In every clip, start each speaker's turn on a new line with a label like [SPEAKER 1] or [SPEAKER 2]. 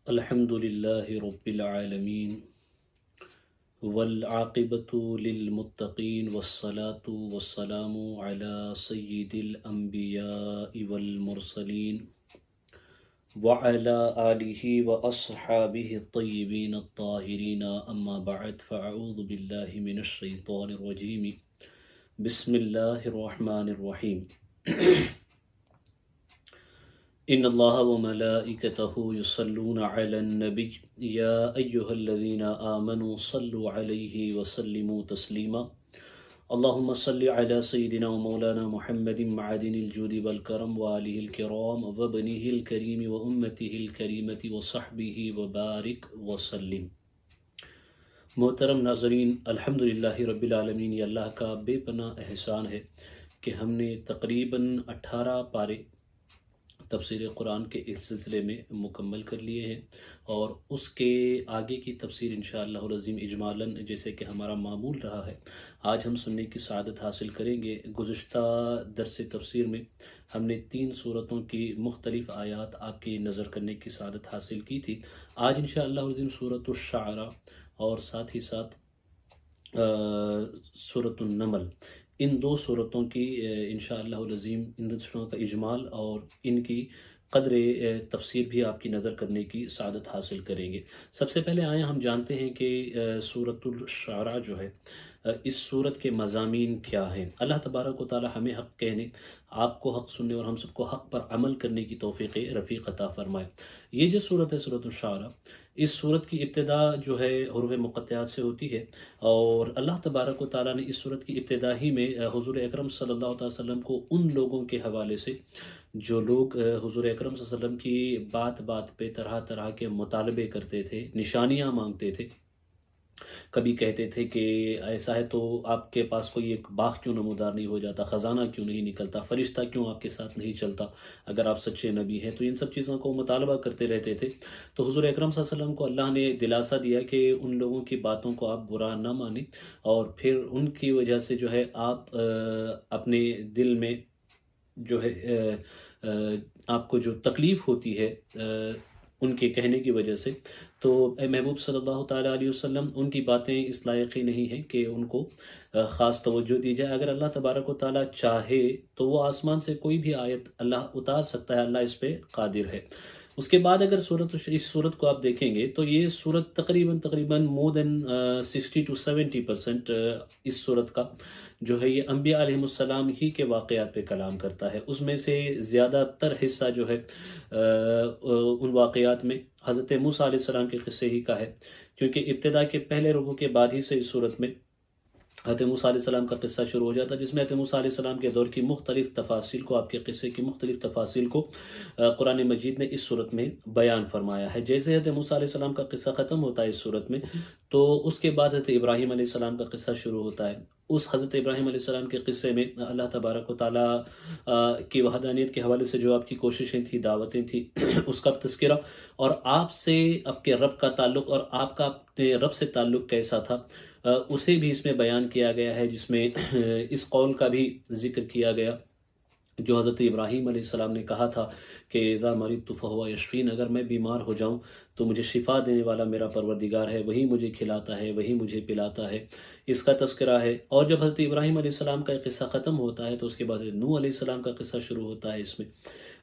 [SPEAKER 1] الحمد للہ رب العالمین والعاقبۃ للمتقین والصلاة والسلام علی سید الانبیاء والمرسلین وعلی آلہ واصحابہ الطیبین الطاہرین اما بعد فاعوذ باللہ من الشیطان الرجیم بسم اللہ الرحمن الرحیم ان اللہ وملائکتہ یصلون علی النبی یا ایہا الذین آمنوا صلوا علیہ وسلموا تسلیما اللہم صل علی سیدنا ومولانا محمد معدن الجود والکرم وآلہ الکرام وبنہ الکریم وامتہ الکریمۃ وصحبہ وبارک وسلم۔ محترم ناظرین، الحمدللہ رب العالمین، یہ اللہ کا بے پناہ احسان ہے کہ ہم نے تقریباً 18 پارے تفسیر قرآن کے اس سلسلے میں مکمل کر لیے ہیں، اور اس کے آگے کی تفسیر انشاءاللہ العظیم اجمالاً جیسے کہ ہمارا معمول رہا ہے آج ہم سننے کی سعادت حاصل کریں گے۔ گزشتہ درس تفسیر میں ہم نے 3 سورتوں کی مختلف آیات آپ کی نظر کرنے کی سعادت حاصل کی تھی۔ آج انشاءاللہ العظیم سورۃ الشعراء اور ساتھ ہی ساتھ سورۃ النمل، ان 2 صورتوں کی انشاءاللہ العظیم ان 2 صورتوں کا اجمال اور ان کی قدر تفسیر بھی آپ کی نظر کرنے کی سعادت حاصل کریں گے۔ سب سے پہلے آئیں ہم جانتے ہیں کہ سورۃ الشعراء جو ہے، اس سورت کے مضامین کیا ہیں۔ اللہ تبارک و تعالی ہمیں حق کہنے، آپ کو حق سننے اور ہم سب کو حق پر عمل کرنے کی توفیق رفیق عطا فرمائے۔ یہ جو سورت ہے سورۃ الشعراء، اس سورت کی ابتدا جو ہے حروف مقطعات سے ہوتی ہے، اور اللہ تبارک و تعالیٰ نے اس سورت کی ابتدا ہی میں حضور اکرم صلی اللہ علیہ وسلم کو ان لوگوں کے حوالے سے جو لوگ حضور اکرم صلی اللہ علیہ وسلم کی بات بات پہ طرح طرح کے مطالبے کرتے تھے، نشانیاں مانگتے تھے، کبھی کہتے تھے کہ ایسا ہے تو آپ کے پاس کوئی ایک باغ کیوں نمودار نہیں ہو جاتا، خزانہ کیوں نہیں نکلتا، فرشتہ کیوں آپ کے ساتھ نہیں چلتا اگر آپ سچے نبی ہیں، تو ان سب چیزوں کو مطالبہ کرتے رہتے تھے۔ تو حضور اکرم صلی اللہ علیہ وسلم کو اللہ نے دلاسا دیا کہ ان لوگوں کی باتوں کو آپ برا نہ مانیں، اور پھر ان کی وجہ سے جو ہے آپ اپنے دل میں جو ہے آپ کو جو تکلیف ہوتی ہے ان کے کہنے کی وجہ سے، تو اے محبوب صلی اللہ تعالیٰ علیہ وسلم، ان کی باتیں اس لائق ہی نہیں ہیں کہ ان کو خاص توجہ دی جائے۔ اگر اللہ تبارک و تعالیٰ چاہے تو وہ آسمان سے کوئی بھی آیت اللہ اتار سکتا ہے، اللہ اس پہ قادر ہے۔ اس کے بعد اگر اس صورت کو آپ دیکھیں گے تو یہ صورت تقریباً more than 60 to 70% اس صورت کا جو ہے یہ انبیاء علیہم السلام ہی کے واقعات پہ کلام کرتا ہے۔ اس میں سے زیادہ تر حصہ جو ہے ان واقعات میں حضرت موسیٰ علیہ السلام کے قصے ہی کا ہے، کیونکہ ابتدا کے پہلے رکوع کے بعد ہی سے اس صورت میں حضرت موسیٰ علیہ السلام کا قصہ شروع ہو جاتا ہے، جس میں حضرت موسیٰ علیہ السلام کے دور کی مختلف تفاصیل کو، آپ کے قصے کی مختلف تفاصیل کو قرآن مجید نے اس صورت میں بیان فرمایا ہے۔ جیسے حضرت موسیٰ علیہ السلام کا قصہ ختم ہوتا ہے اس صورت میں، تو اس کے بعد حضرت ابراہیم علیہ السلام کا قصہ شروع ہوتا ہے۔ اس حضرت ابراہیم علیہ السلام کے قصے میں اللہ تبارک و تعالیٰ کی وحدانیت کے حوالے سے جو آپ کی کوششیں تھیں، دعوتیں تھیں، اس کا تذکرہ، اور آپ سے آپ کے رب کا تعلق اور آپ کا اپنے رب سے تعلق کیسا تھا، اسے بھی اس میں بیان کیا گیا ہے، جس میں اس قول کا بھی ذکر کیا گیا جو حضرت ابراہیم علیہ السلام نے کہا تھا کہ اذا مرضت فہو یشفین، اگر میں بیمار ہو جاؤں تو مجھے شفا دینے والا میرا پروردگار ہے، وہی مجھے کھلاتا ہے، وہی مجھے پلاتا ہے، اس کا تذکرہ ہے۔ اور جب حضرت ابراہیم علیہ السلام کا قصہ ختم ہوتا ہے تو اس کے بعد نوح علیہ السلام کا قصہ شروع ہوتا ہے۔ اس میں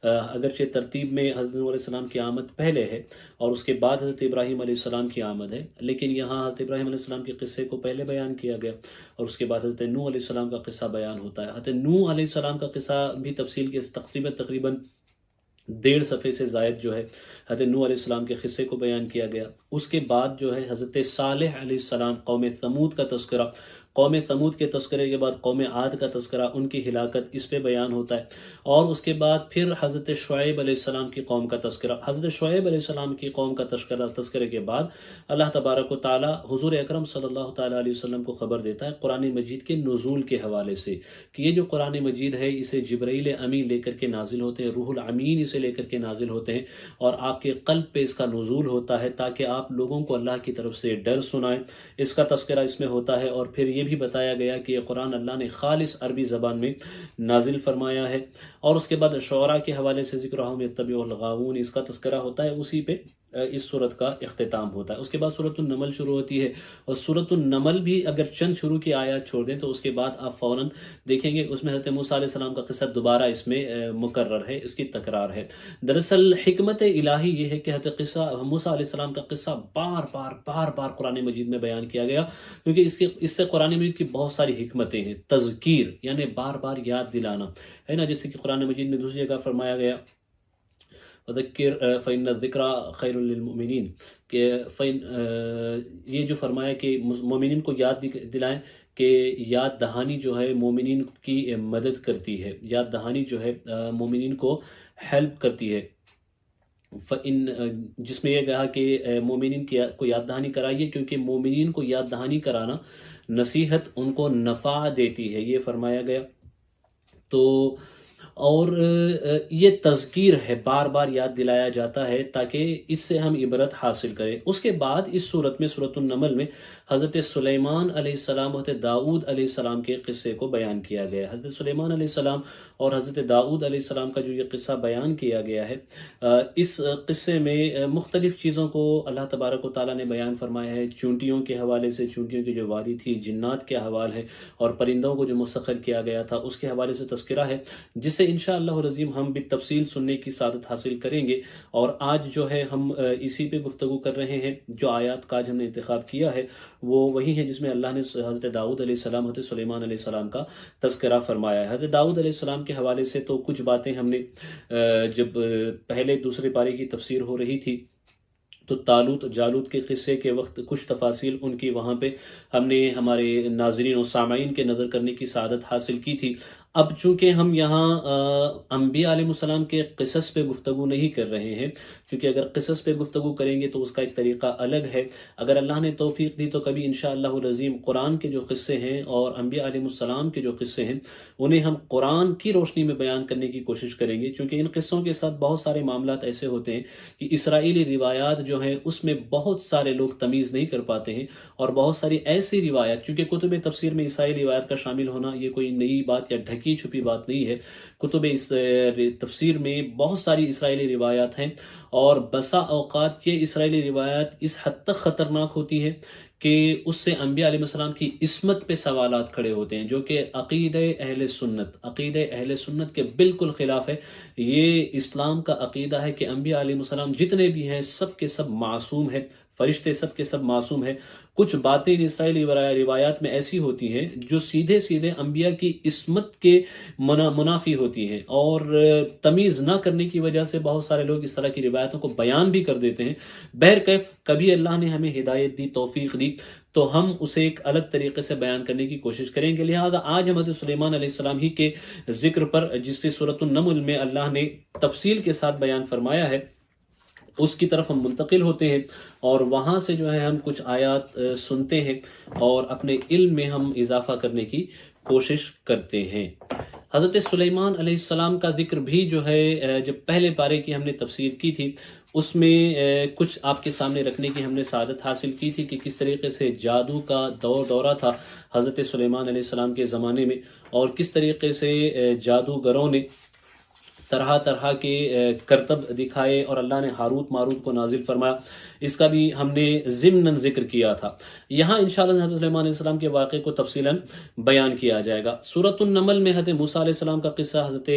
[SPEAKER 1] اگرچہ ترتیب میں حضرت نوح علیہ السلام کی آمد پہلے ہے اور اس کے بعد حضرت ابراہیم علیہ السلام کی آمد ہے، لیکن یہاں حضرت ابراہیم علیہ السلام کے قصے کو پہلے بیان کیا گیا اور اس کے بعد حضرت نوح علیہ السلام کا قصہ بیان ہوتا ہے۔ حضرت نوح علیہ السلام کا قصہ بھی تفصیل کے تقریباً 1.5 صفحے سے زائد جو ہے حضرت نوح علیہ السلام کے قصے کو بیان کیا گیا۔ اس کے بعد جو ہے حضرت صالح علیہ السلام، قوم ثمود کا تذکرہ، قوم ثمود کے تذکرے کے بعد قوم عاد کا تذکرہ، ان کی ہلاکت، اس پہ بیان ہوتا ہے، اور اس کے بعد پھر حضرت شعیب علیہ السلام کی قوم کا تذکرہ۔ حضرت شعیب علیہ السلام کی قوم کا تذکرے کے بعد اللہ تبارک و تعالی حضور اکرم صلی اللہ تعالیٰ علیہ وسلم کو خبر دیتا ہے قرآن مجید کے نزول کے حوالے سے، کہ یہ جو قرآن مجید ہے اسے جبرائیل امین لے کر کے نازل ہوتے ہیں، روح الامین اسے لے کر کے نازل ہوتے ہیں، اور آپ کے قلب پہ اس کا نزول ہوتا ہے تاکہ آپ لوگوں کو اللہ کی طرف سے ڈر سنائیں۔ اس کا تذکرہ اس میں ہوتا ہے، اور پھر یہ بھی بتایا گیا کہ یہ قرآن اللہ نے خالص عربی زبان میں نازل فرمایا ہے۔ اور اس کے بعد شعراء کے حوالے سے ذکر ہم یتبعوا الغاوون، اس کا تذکرہ ہوتا ہے اسی پہ اس صورت کا اختتام ہوتا ہے۔ اس کے بعد سورۃ النمل شروع ہوتی ہے، اور سورۃ النمل بھی اگر چند شروع کی آیات چھوڑ دیں تو اس کے بعد آپ فوراً دیکھیں گے اس میں حضرت موسیٰ علیہ السلام کا قصہ دوبارہ اس میں مکرر ہے، اس کی تکرار ہے۔ دراصل حکمت الہی یہ ہے کہ حضرت موسیٰ علیہ السلام کا قصہ بار بار قرآن مجید میں بیان کیا گیا، کیونکہ اس سے قرآن مجید کی بہت ساری حکمتیں ہیں۔ تذکیر یعنی بار بار یاد دلانا ہے نا، جیسے کہ قرآن مجید میں دوسری جگہ فرمایا گیا وَذَكِّرْ فَإِنَّ الذِّكْرَى خَيْرٌ لِّلْمُؤْمِنِينَ، کہ یہ جو فرمایا کہ مومنین کو یاد دلائیں کہ یاد دہانی جو ہے مومنین کی مدد کرتی ہے، یاد دہانی جو ہے مومنین کو ہیلپ کرتی ہے۔ جس میں یہ کہا کہ مومنین کو یاد دہانی کرائیے، کیونکہ مومنین کو یاد دہانی کرانا نصیحت ان کو نفع دیتی ہے، یہ فرمایا گیا۔ تو اور یہ تذکیر ہے، بار بار یاد دلایا جاتا ہے تاکہ اس سے ہم عبرت حاصل کریں۔ اس کے بعد اس صورت میں سورۃ النمل میں حضرت سلیمان علیہ السلام اور حضرت داؤد علیہ السلام کے قصے کو بیان کیا گیا ہے۔ حضرت سلیمان علیہ السلام اور حضرت داؤد علیہ السلام کا جو یہ قصہ بیان کیا گیا ہے، اس قصے میں مختلف چیزوں کو اللہ تبارک و تعالیٰ نے بیان فرمایا ہے۔ چونٹیوں کے حوالے سے، چونٹیوں کی جو وادی تھی، جنات کے حوالے ہے، اور پرندوں کو جو مسخر کیا گیا تھا اس کے حوالے سے تذکرہ ہے، جس سے انشاءاللہ العظیم ہم بالتفصیل سننے کی سعادت حاصل کریں گے۔ اور آج جو ہے ہم اسی پہ گفتگو کر رہے ہیں۔ جو آیات کا آج ہم نے انتخاب کیا ہے وہ وہی ہے جس میں اللہ نے حضرت داؤد علیہ السلام، حضرت سلیمان علیہ السلام کا تذکرہ فرمایا ہے۔ حضرت داؤد علیہ السلام کے حوالے سے تو کچھ باتیں ہم نے جب پہلے دوسرے پارے کی تفسیر ہو رہی تھی تو طالوت جالوت کے قصے کے وقت کچھ تفاصیل ان کی وہاں پہ ہم نے ہمارے ناظرین و سامعین کے نظر کرنے کی سعادت حاصل کی تھی۔ اب چونکہ ہم یہاں انبیاء علیہ السلام کے قصص پہ گفتگو نہیں کر رہے ہیں، کیونکہ اگر قصص پہ گفتگو کریں گے تو اس کا ایک طریقہ الگ ہے۔ اگر اللہ نے توفیق دی تو کبھی انشاءاللہ العظیم قرآن کے جو قصے ہیں اور انبیاء علیہ السلام کے جو قصے ہیں انہیں ہم قرآن کی روشنی میں بیان کرنے کی کوشش کریں گے، چونکہ ان قصوں کے ساتھ بہت سارے معاملات ایسے ہوتے ہیں کہ اسرائیلی روایات جو ہیں اس میں بہت سارے لوگ تمیز نہیں کر پاتے ہیں، اور بہت ساری ایسی روایات، چونکہ کتب تفسیر میں اسرائیلی روایات کا شامل ہونا یہ کوئی نئی بات یا ڈھکی چھپی بات نہیں ہے۔ کتب تفسیر میں بہت ساری اسرائیلی روایات ہیں، اور بسا اوقات یہ اسرائیلی روایات اس حد تک خطرناک ہوتی ہے کہ اس سے انبیاء علیہ السلام کی عصمت پہ سوالات کھڑے ہوتے ہیں، جو کہ عقیدہ اہل سنت کے بالکل خلاف ہے۔ یہ اسلام کا عقیدہ ہے کہ انبیاء علیہ السلام جتنے بھی ہیں سب کے سب معصوم ہیں، فرشتے سب کے سب معصوم ہیں۔ کچھ باتیں اسرائیلی روایات میں ایسی ہوتی ہیں جو سیدھے انبیاء کی عصمت کے منافی ہوتی ہیں، اور تمیز نہ کرنے کی وجہ سے بہت سارے لوگ اس طرح کی روایتوں کو بیان بھی کر دیتے ہیں۔ بہرکیف کبھی اللہ نے ہمیں ہدایت دی، توفیق دی، تو ہم اسے ایک الگ طریقے سے بیان کرنے کی کوشش کریں گے۔ لہذا آج ہم حضرت سلیمان علیہ السلام ہی کے ذکر پر، جس سے سورۃ النمل میں اللہ نے تفصیل کے ساتھ بیان فرمایا ہے، اس کی طرف ہم منتقل ہوتے ہیں، اور وہاں سے جو ہے ہم کچھ آیات سنتے ہیں اور اپنے علم میں ہم اضافہ کرنے کی کوشش کرتے ہیں۔ حضرت سلیمان علیہ السلام کا ذکر بھی جو ہے جب پہلے پارے کی ہم نے تفسیر کی تھی اس میں کچھ آپ کے سامنے رکھنے کی ہم نے سعادت حاصل کی تھی کہ کس طریقے سے جادو کا دورہ تھا حضرت سلیمان علیہ السلام کے زمانے میں، اور کس طریقے سے جادوگروں نے طرح طرح کے کرتب دکھائے اور اللہ نے ہاروت ماروت کو نازل فرمایا۔ اس کا بھی ہم نے ضمناً ذکر کیا تھا۔ یہاں انشاءاللہ حضرت سلیمان علیہ السلام کے واقعے کو تفصیلاً بیان کیا جائے گا۔ سورۃ النمل میں حضرت موسیٰ علیہ السلام کا قصہ، حضرت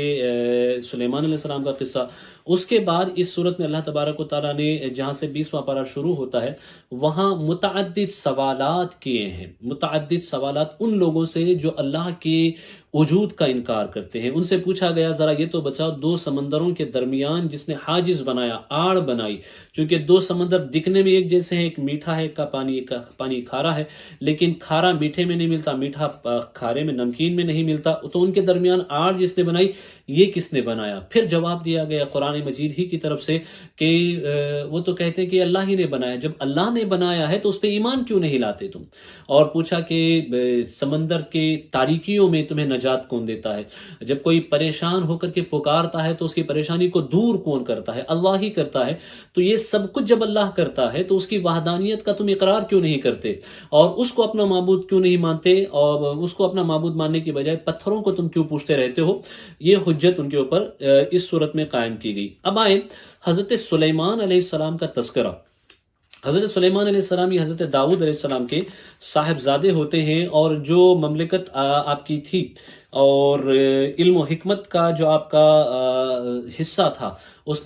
[SPEAKER 1] سلیمان علیہ السلام کا قصہ، اس کے بعد اس صورت میں اللہ تبارک و تعالیٰ نے جہاں سے 20واں پارہ شروع ہوتا ہے وہاں متعدد سوالات کیے ہیں، متعدد سوالات ان لوگوں سے جو اللہ کے وجود کا انکار کرتے ہیں۔ ان سے پوچھا گیا ذرا یہ تو بچاؤ، دو سمندروں کے درمیان جس نے حاجز بنایا، آڑ بنائی، چونکہ دو سمندر دکھنے میں ایک جیسے ہیں، ایک میٹھا ہے کا پانی کھارا ہے، لیکن کھارا میٹھے میں نہیں ملتا، میٹھا کھارے میں نمکین میں نہیں ملتا، تو ان کے درمیان آڑ جس نے بنائی یہ کس نے بنایا؟ پھر جواب دیا گیا قرآن مجید ہی کی طرف سے کہ وہ تو کہتے ہیں کہ اللہ ہی نے بنایا۔ جب اللہ نے بنایا ہے تو اس پہ ایمان کیوں نہیں لاتے تم؟ اور پوچھا کہ سمندر کے تاریکیوں میں تمہیں نجات کون دیتا ہے؟ جب کوئی پریشان ہو کر کے پکارتا ہے تو اس کی پریشانی کو دور کون کرتا ہے؟ اللہ ہی کرتا ہے۔ تو یہ سب کچھ جب اللہ کرتا ہے تو اس کی وحدانیت کا تم اقرار کیوں نہیں کرتے، اور اس کو اپنا معبود کیوں نہیں مانتے، اور اس کو اپنا معبود ماننے کی بجائے پتھروں کو تم کیوں پوچھتے رہتے ہو؟ یہ حجت ان کے اوپر اس صورت میں قائم کی گئی۔ اب آئیں حضرت سلیمان علیہ السلام کا تذکرہ. حضرت سلیمان علیہ السلام یہ حضرت داؤد علیہ السلام کے صاحبزادے ہوتے ہیں، اور جو مملکت آپ کی تھی اور علم و حکمت کا جو آپ کا حصہ تھا، اس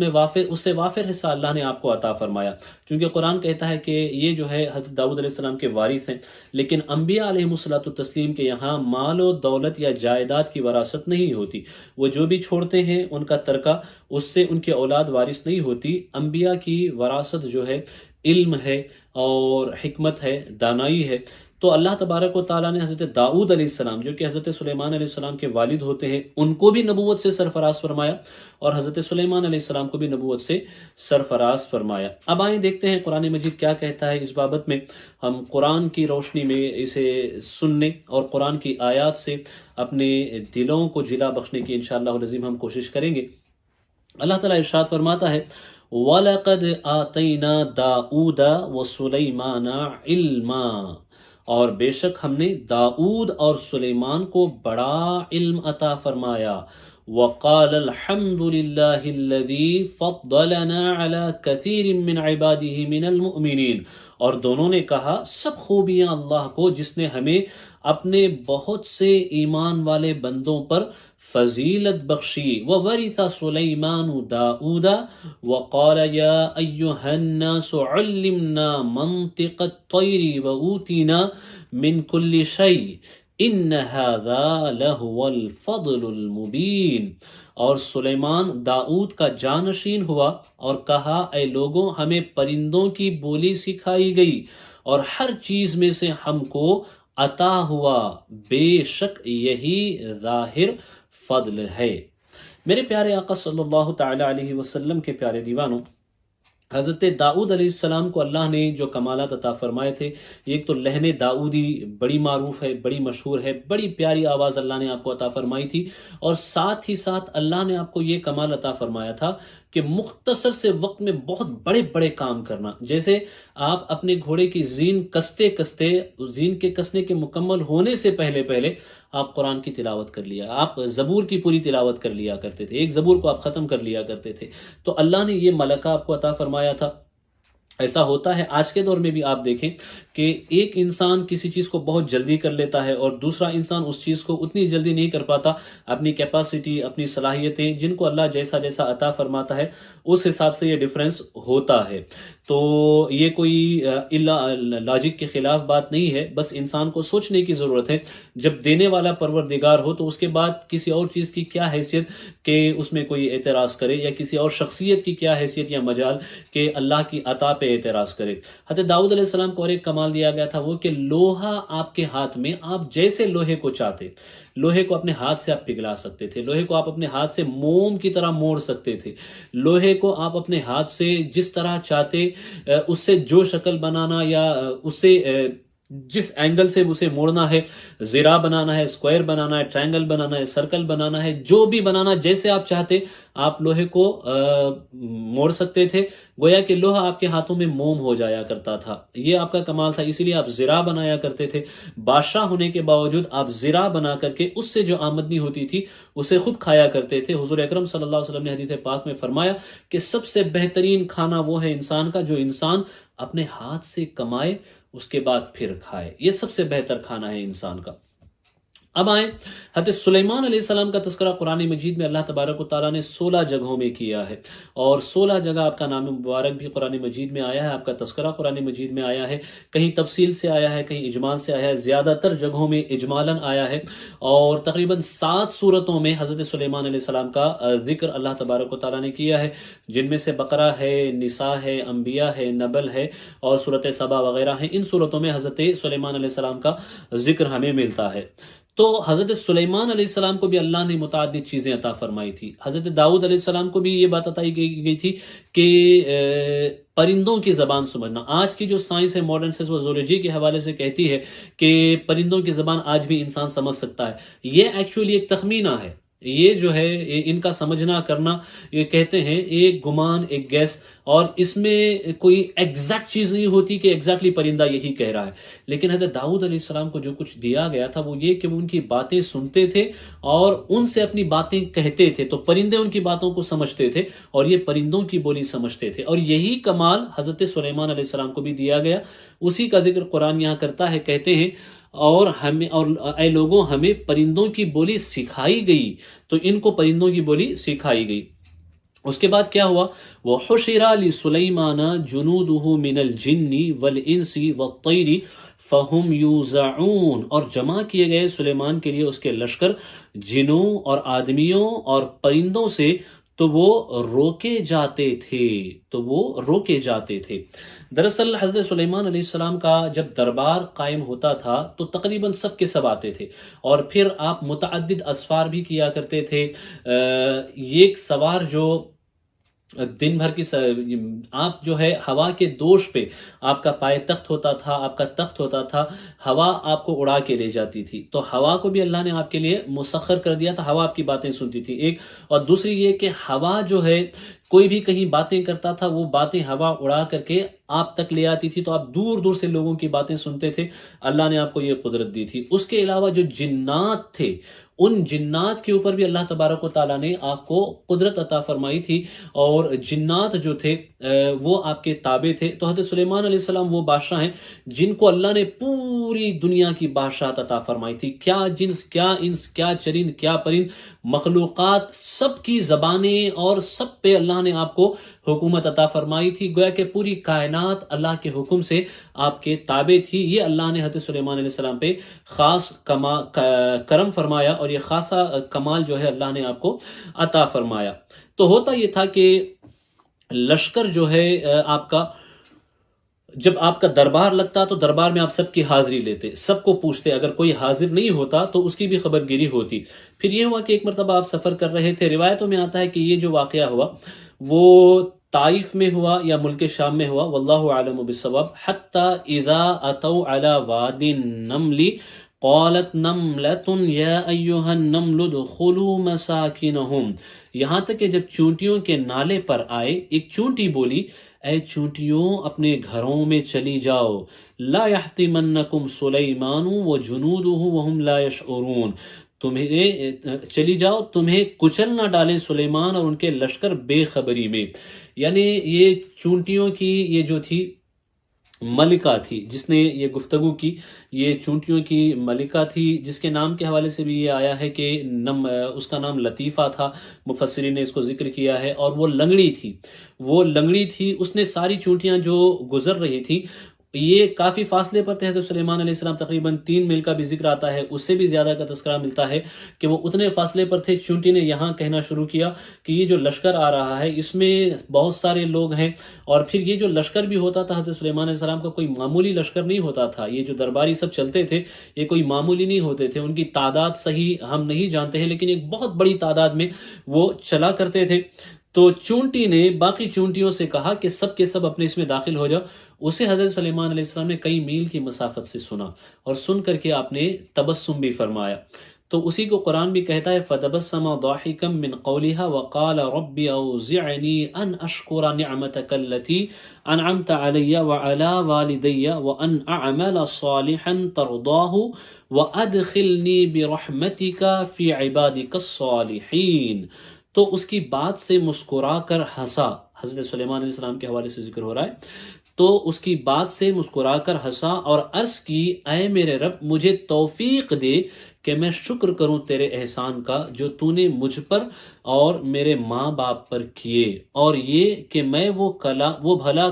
[SPEAKER 1] سے وافر حصہ اللہ نے آپ کو عطا فرمایا. چونکہ قرآن کہتا ہے کہ یہ جو ہے حضرت داؤد علیہ السلام کے وارث ہیں، لیکن انبیاء علیہ الصلوۃ والتسلیم کے یہاں مال و دولت یا جائیداد کی وراثت نہیں ہوتی. وہ جو بھی چھوڑتے ہیں ان کا ترکہ، اس سے ان کی اولاد وارث نہیں ہوتی. انبیاء کی وراثت جو ہے علم ہے اور حکمت ہے، دانائی ہے. تو اللہ تبارک و تعالیٰ نے حضرت داؤد علیہ السلام جو کہ حضرت سلیمان علیہ السلام کے والد ہوتے ہیں، ان کو بھی نبوت سے سرفراز فرمایا، اور حضرت سلیمان علیہ السلام کو بھی نبوت سے سرفراز فرمایا. اب آئیں دیکھتے ہیں قرآن مجید کیا کہتا ہے اس بابت میں. ہم قرآن کی روشنی میں اسے سننے اور قرآن کی آیات سے اپنے دلوں کو جلا بخشنے کی انشاءاللہ العظیم ہم کوشش کریں گے. اللہ تعالیٰ ارشاد فرماتا ہے وَلَقَدْ آتَيْنَا دَاؤُودَ وَسُلَيْمَانَ عِلْمًا، اور بے شک ہم نے داؤد اور سلیمان کو بڑا علم عطا فرمایا. وَقَالَ الْحَمْدُ لِلَّهِ الَّذِي فَضَّلَنَا عَلَى كَثِيرٍ مِّنْ عِبَادِهِ مِنَ الْمُؤْمِنِينَ، اور دونوں نے کہا سب خوبیاں اللہ کو جس نے ہمیں اپنے بہت سے ایمان والے بندوں پر فضیلت بخشی. وَوَرِثَ سُلَيْمَانُ دَاؤُودَ وَقَالَ يَا أَيُّهَا النَّاسُ عُلِّمْنَا مَنطِقَ الطَّيْرِ وَأُوتِينَا مِنْ كُلِّ شَيْءٍ إِنَّ هَذَا لَهُوَ الْفَضْلُ الْمُبِينُ. اور سلیمان داؤد کا جانشین ہوا اور کہا اے لوگوں، ہمیں پرندوں کی بولی سکھائی گئی اور ہر چیز میں سے ہم کو عطا ہوا، بے شک یہی ظاہر فضل ہے. میرے پیارے آقا صلی اللہ تعالی علیہ وسلم کے پیارے دیوانوں، حضرت داؤد علیہ السلام کو اللہ نے جو کمالات عطا فرمائے تھے، ایک تو لہن داؤدی بڑی معروف ہے، بڑی مشہور ہے، بڑی پیاری آواز اللہ نے آپ کو عطا فرمائی تھی، اور ساتھ ہی ساتھ اللہ نے آپ کو یہ کمال عطا فرمایا تھا کہ مختصر سے وقت میں بہت بڑے بڑے کام کرنا. جیسے آپ اپنے گھوڑے کی زین کستے کستے، زین کے کسنے کے مکمل ہونے سے پہلے آپ قرآن کی تلاوت کر لیا، آپ زبور کی پوری تلاوت کر لیا کرتے تھے، ایک زبور کو آپ ختم کر لیا کرتے تھے. تو اللہ نے یہ ملکہ آپ کو عطا فرمایا تھا. ایسا ہوتا ہے آج کے دور میں بھی، آپ دیکھیں کہ ایک انسان کسی چیز کو بہت جلدی کر لیتا ہے اور دوسرا انسان اس چیز کو اتنی جلدی نہیں کر پاتا. اپنی کیپیسٹی، اپنی صلاحیتیں جن کو اللہ جیسا جیسا عطا فرماتا ہے اس حساب سے یہ ڈیفرنس ہوتا ہے. تو یہ کوئی لاجک کے خلاف بات نہیں ہے، بس انسان کو سوچنے کی ضرورت ہے. جب دینے والا پروردگار ہو تو اس کے بعد کسی اور چیز کی کیا حیثیت کہ اس میں کوئی اعتراض کرے، یا کسی اور شخصیت کی کیا حیثیت یا مجال کہ اللہ کی عطا پہ اعتراض کرے. حضرت داؤد علیہ السلام کو اور ایک کمال دیا گیا تھا، وہ کہ لوہا آپ کے ہاتھ میں، آپ جیسے لوہے کو چاہتے، لوہے کو اپنے ہاتھ سے آپ پگھلا سکتے تھے، لوہے کو آپ اپنے ہاتھ سے موم کی طرح موڑ سکتے تھے، لوہے کو آپ اپنے ہاتھ سے جس طرح چاہتے اس سے جو شکل بنانا یا اس سے جس اینگل سے اسے موڑنا ہے، زرا بنانا ہے، اسکوائر بنانا ہے، ٹرائنگل بنانا ہے، سرکل بنانا ہے، جو بھی بنانا جیسے آپ چاہتے آپ لوہے کو موڑ سکتے تھے. گویا کہ لوہا آپ کے ہاتھوں میں موم ہو جایا کرتا تھا. یہ آپ کا کمال تھا، اسی لیے آپ زرا بنایا کرتے تھے. بادشاہ ہونے کے باوجود آپ زرا بنا کر کے اس سے جو آمدنی ہوتی تھی اسے خود کھایا کرتے تھے. حضور اکرم صلی اللہ علیہ وسلم نے حدیث پاک میں فرمایا کہ سب سے بہترین کھانا وہ ہے انسان کا جو انسان اپنے ہاتھ سے کمائے اس کے بعد پھر کھائے. یہ سب سے بہتر کھانا ہے انسان کا. اب آئیں، حضرت سلیمان علیہ السلام کا تذکرہ قرآن مجید میں اللہ تبارک و تعالیٰ نے 16 جگہوں میں کیا ہے، اور 16 جگہ آپ کا نام مبارک بھی قرآن مجید میں آیا ہے، آپ کا تذکرہ قرآن مجید میں آیا ہے. کہیں تفصیل سے آیا ہے، کہیں اجمال سے آیا ہے، زیادہ تر جگہوں میں اجمالاً آیا ہے. اور تقریباً 7 صورتوں میں حضرت سلیمان علیہ السلام کا ذکر اللہ تبارک و تعالیٰ نے کیا ہے، جن میں سے بقرہ ہے، نساء ہے، انبیاء ہے، نبل ہے اور سورۃ سبا وغیرہ ہیں. ان صورتوں میں حضرت سلیمان علیہ السلام کا ذکر ہمیں ملتا ہے. تو حضرت سلیمان علیہ السلام کو بھی اللہ نے متعدد چیزیں عطا فرمائی تھی. حضرت داؤد علیہ السلام کو بھی یہ بات عطائی گئی تھی کہ پرندوں کی زبان سمجھنا. آج کی جو سائنس ہے، ماڈرن سائنس، وہ زولوجی کے حوالے سے کہتی ہے کہ پرندوں کی زبان آج بھی انسان سمجھ سکتا ہے. یہ ایکچولی ایک تخمینہ ہے، یہ جو ہے ان کا سمجھنا کرنا، یہ کہتے ہیں ایک گمان ایک گیس، اور اس میں کوئی ایگزیکٹ چیز نہیں ہوتی کہ ایگزیکٹلی پرندہ یہی کہہ رہا ہے. لیکن حضرت داؤد علیہ السلام کو جو کچھ دیا گیا تھا وہ یہ کہ وہ ان کی باتیں سنتے تھے اور ان سے اپنی باتیں کہتے تھے، تو پرندے ان کی باتوں کو سمجھتے تھے اور یہ پرندوں کی بولی سمجھتے تھے. اور یہی کمال حضرت سلیمان علیہ السلام کو بھی دیا گیا. اسی کا ذکر قرآن یہاں کرتا ہے، کہتے ہیں اور اے لوگوں ہمیں پرندوں کی بولی سکھائی گئی، تو ان کو پرندوں کی بولی سکھائی گئی. اس کے بعد کیا ہوا؟ وَحُشِرَ لِسُلَيْمَانَ جُنُودُهُ مِنَ الْجِنِّ وَالْإِنسِ وَالطَّيْرِ فَهُمْ يُوزَعُونَ، اور جمع کیے گئے سلیمان کے لیے اس کے لشکر جنوں اور آدمیوں اور پرندوں سے، تو وہ روکے جاتے تھے، تو وہ روکے جاتے تھے. دراصل حضرت سلیمان علیہ السلام کا جب دربار قائم ہوتا تھا تو تقریباً سب کے سب آتے تھے، اور پھر آپ متعدد اسفار بھی کیا کرتے تھے. ایک سوار جو دن بھر کی آپ جو ہے ہوا کے دوش پہ آپ کا پائے تخت ہوتا تھا، آپ کا تخت ہوتا تھا، ہوا آپ کو اڑا کے لے جاتی تھی، تو ہوا کو بھی اللہ نے آپ کے لیے مسخر کر دیا تھا، ہوا آپ کی باتیں سنتی تھی ایک. اور دوسری یہ کہ ہوا جو ہے کوئی بھی کہیں باتیں کرتا تھا، وہ باتیں ہوا اڑا کر کے آپ تک لے آتی تھی، تو آپ دور دور سے لوگوں کی باتیں سنتے تھے. اللہ نے آپ کو یہ قدرت دی تھی. اس کے علاوہ جو جنات تھے، ان جنات کے اوپر بھی اللہ تبارک و تعالیٰ نے آپ کو قدرت عطا فرمائی تھی، اور جنات جو تھے وہ آپ کے تابع تھے. تو حضرت سلیمان علیہ السلام وہ بادشاہ ہیں جن کو اللہ نے پوری دنیا کی بادشاہت عطا فرمائی تھی. کیا جنس، کیا انس، کیا چرند، کیا پرند، مخلوقات سب کی زبانیں اور سب پہ اللہ نے آپ کو حکومت عطا فرمائی تھی. گویا کہ پوری کائنات اللہ کے حکم سے آپ کے تابع تھی. یہ اللہ نے حضرت سلیمان علیہ السلام پہ خاص کرم فرمایا، اور یہ خاصا کمال جو ہے اللہ نے آپ کو عطا فرمایا. تو ہوتا یہ تھا کہ لشکر جو ہے آپ کا، جب آپ کا دربار لگتا تو دربار میں آپ سب کی حاضری لیتے، سب کو پوچھتے، اگر کوئی حاضر نہیں ہوتا تو اس کی بھی خبر گیری ہوتی. پھر یہ ہوا کہ ایک مرتبہ آپ سفر کر رہے تھے. روایتوں میں آتا ہے کہ یہ جو واقعہ ہوا وہ طائف میں ہوا یا ملک شام میں ہوا، واللہ اعلم بالصواب. حتی اذا اتوا علی واد النمل قالت نملۃ یا ایھا النمل ادخلوا مساکنہم، یہاں تک کہ جب چونٹیوں کے نالے پر آئے، ایک چونٹی بولی، اے چونٹیوں اپنے گھروں میں چلی جاؤ. لا یحطمنکم سلیمان وجنودہ وہم لا یشعرون، تمہیں چلی جاؤ، تمہیں کچل نہ ڈالیں سلیمان اور ان کے لشکر بے خبری میں. یعنی یہ چونٹیوں کی یہ جو تھی ملکہ تھی جس نے یہ گفتگو کی، یہ چونٹیوں کی ملکہ تھی، جس کے نام کے حوالے سے بھی یہ آیا ہے کہ اس کا نام لطیفہ تھا، مفسرین نے اس کو ذکر کیا ہے. اور وہ لنگڑی تھی، اس نے ساری چونٹیاں جو گزر رہی تھی، یہ کافی فاصلے پر تھے. حضرت سلیمان علیہ السلام تقریباً 3 میل کا بھی ذکر آتا ہے، اس سے بھی زیادہ کا تذکرہ ملتا ہے کہ وہ اتنے فاصلے پر تھے. چونٹی نے یہاں کہنا شروع کیا کہ یہ جو لشکر آ رہا ہے اس میں بہت سارے لوگ ہیں. اور پھر یہ جو لشکر بھی ہوتا تھا حضرت سلیمان علیہ السلام کا کوئی معمولی لشکر نہیں ہوتا تھا. یہ جو درباری سب چلتے تھے یہ کوئی معمولی نہیں ہوتے تھے، ان کی تعداد صحیح ہم نہیں جانتے ہیں، لیکن ایک بہت بڑی تعداد میں وہ چلا کرتے تھے. تو چونٹی نے باقی چونٹیوں سے کہا کہ سب کے سب اپنے اس میں داخل ہو جاؤ. اسے حضرت سلیمان علیہ السلام نے کئی میل کی مسافت سے سنا، اور سن کر کے آپ نے تبسم بھی فرمایا. تو اسی کو قرآن بھی کہتا ہے فَتَبَسَّمَ ضَاحِكًا مِّن قَوْلِهَا وَقَالَ رَبِّ أَوْزِعْنِي أَنْ أَشْكُرَ نِعْمَتَكَ الَّتِي أَنْعَمْتَ عَلَيَّ وَعَلَى وَالِدَيَّ وَأَنْ أَعْمَلَ صَالِحًا تَرْضَاهُ وَأَدْخِلْنِي بِرَحْمَتِكَ فِي عِبَادِكَ الصَّالِحِينَ. تو اس کی بات سے مسکرا کر ہنسا. حضرت سلیمان علیہ السلام کے حوالے سے ذکر ہو رہا ہے. تو اس کی بات سے مسکرا کر ہنسا اور عرض کی اے میرے رب مجھے توفیق دے کہ میں شکر کروں تیرے احسان کا جو تو نے مجھ پر اور میرے ماں باپ پر کیے، اور یہ کہ میں وہ بھلا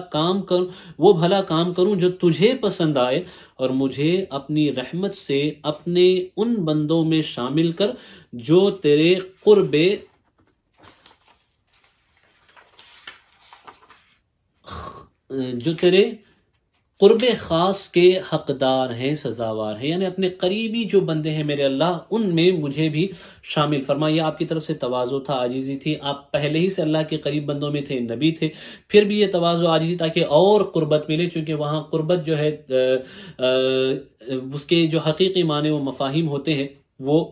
[SPEAKER 1] کام کروں جو تجھے پسند آئے، اور مجھے اپنی رحمت سے اپنے ان بندوں میں شامل کر جو تیرے قرب خاص کے حقدار ہیں، سزاوار ہیں. یعنی اپنے قریبی جو بندے ہیں میرے اللہ، ان میں مجھے بھی شامل فرما. یہ آپ کی طرف سے تواضع تھا، عاجزی تھی. آپ پہلے ہی سے اللہ کے قریب بندوں میں تھے، نبی تھے، پھر بھی یہ تواضع عاجزی تاکہ اور قربت ملے، چونکہ وہاں قربت جو ہے اس کے جو حقیقی معنی و مفاہیم ہوتے ہیں وہ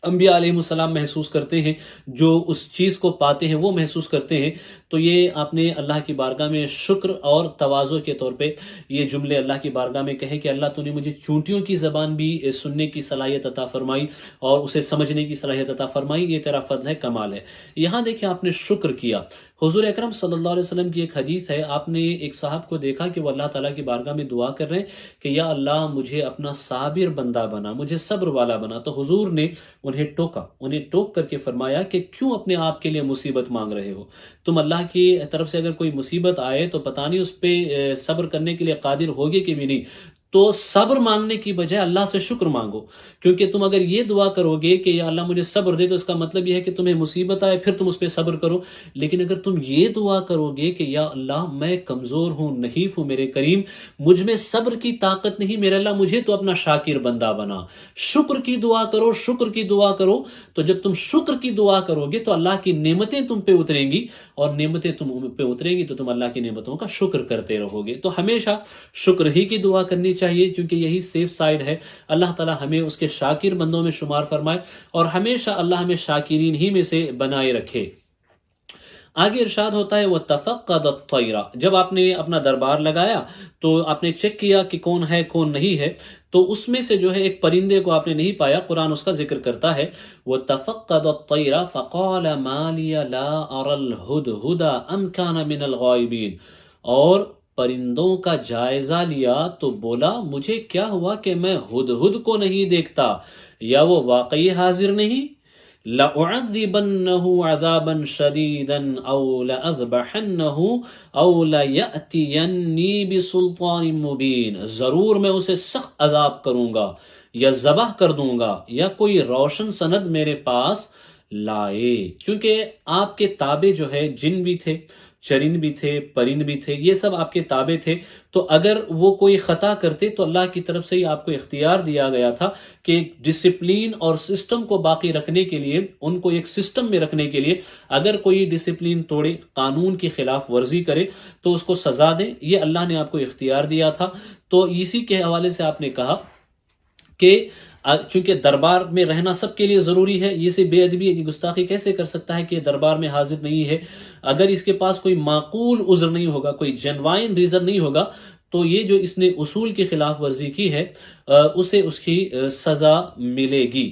[SPEAKER 1] انبیاء علیہ السلام محسوس کرتے ہیں، جو اس چیز کو پاتے ہیں وہ محسوس کرتے ہیں، تو یہ آپ نے اللہ کی بارگاہ میں شکر اور تواضع کے طور پہ یہ جملے اللہ کی بارگاہ میں کہیں کہ اللہ تو نے مجھے چونٹیوں کی زبان بھی سننے کی صلاحیت عطا فرمائی اور اسے سمجھنے کی صلاحیت عطا فرمائی، یہ تیرا فضل ہے، کمال ہے۔ یہاں دیکھیں آپ نے شکر کیا۔ حضور اکرم صلی اللہ علیہ وسلم کی ایک حدیث ہے، آپ نے ایک صاحب کو دیکھا کہ وہ اللہ تعالیٰ کی بارگاہ میں دعا کر رہے ہیں کہ یا اللہ مجھے اپنا صابر بندہ بنا، مجھے صبر والا بنا، تو حضور نے انہیں ٹوک کر کے فرمایا کہ کیوں اپنے آپ کے لیے مصیبت مانگ رہے ہو؟ تم اللہ کی طرف سے اگر کوئی مصیبت آئے تو پتہ نہیں اس پہ صبر کرنے کے لیے قادر ہوگے کہ بھی نہیں، تو صبر مانگنے کی بجائے اللہ سے شکر مانگو، کیونکہ تم اگر یہ دعا کرو گے کہ یا اللہ مجھے صبر دے تو اس کا مطلب یہ ہے کہ تمہیں مصیبت آئے پھر تم اس پہ صبر کرو، لیکن اگر تم یہ دعا کرو گے کہ یا اللہ میں کمزور ہوں، نحیف ہوں میرے کریم، مجھ میں صبر کی طاقت نہیں، میرے اللہ مجھے تو اپنا شاکر بندہ بنا، شکر کی دعا کرو، شکر کی دعا کرو، تو جب تم شکر کی دعا کرو گے تو اللہ کی نعمتیں تم پہ اتریں گی، اور نعمتیں تم پہ اتریں گی تو تم اللہ کی نعمتوں کا شکر کرتے رہو گے۔ تو ہمیشہ شکر ہی کی دعا کرنی چاہیے، کیونکہ یہی سیف سائیڈ ہے۔ اللہ تعالیٰ ہمیں اس کے شاکر بندوں میں شمار فرمائے، اور ہمیشہ اللہ ہمیں شاکرین ہی میں سے بنائے رکھے۔ آگے ارشاد ہوتا ہے وَتَفَقَّدَ الطَّيْرَ، جب آپ نے اپنا دربار لگایا تو آپ نے چیک کیا کہ کون ہے کون نہیں ہے، تو اس میں سے جو ہے ایک پرندے کو آپ نے نہیں پایا، قرآن اس کا ذکر کرتا ہے وَتَفَقَّدَ الطَّيْرَ فَقَالَ مَا لِيَ لَا أَرَى الْهُدْهُدَ أَمْ كَانَ مِنَ الْغَائِبِينَ، اور پرندوں کا جائزہ لیا تو بولا مجھے کیا ہوا کہ میں ہدہد کو نہیں دیکھتا، یا وہ واقعی حاضر نہیں؟ لَأُعَذِّبَنَّهُ عَذَابًا شَدِيدًا أَوْ لَأَذْبَحَنَّهُ أَوْ لَيَأْتِيَنِّي بِسُلْطَانٍ مُبِينٍ، ضرور میں اسے سخت عذاب کروں گا، یا ذبح کر دوں گا، یا کوئی روشن سند میرے پاس لائے۔ چونکہ آپ کے تابع جو ہے جن بھی تھے، چرند بھی تھے، پرند بھی تھے، یہ سب آپ کے تابع تھے، تو اگر وہ کوئی خطا کرتے تو اللہ کی طرف سے ہی آپ کو اختیار دیا گیا تھا کہ ڈسپلین اور سسٹم کو باقی رکھنے کے لیے، ان کو ایک سسٹم میں رکھنے کے لیے اگر کوئی ڈسپلین توڑے، قانون کی خلاف ورزی کرے تو اس کو سزا دیں، یہ اللہ نے آپ کو اختیار دیا تھا۔ تو اسی کے حوالے سے آپ نے کہا کہ چونکہ دربار میں رہنا سب کے لیے ضروری ہے، یہ سے بے ادبی کی گستاخی کیسے کر سکتا ہے کہ یہ دربار میں حاضر نہیں ہے؟ اگر اس کے پاس کوئی معقول عذر نہیں ہوگا، کوئی جینوائن ریزن نہیں ہوگا، تو یہ جو اس نے اصول کی خلاف ورزی کی ہے اسے اس کی سزا ملے گی۔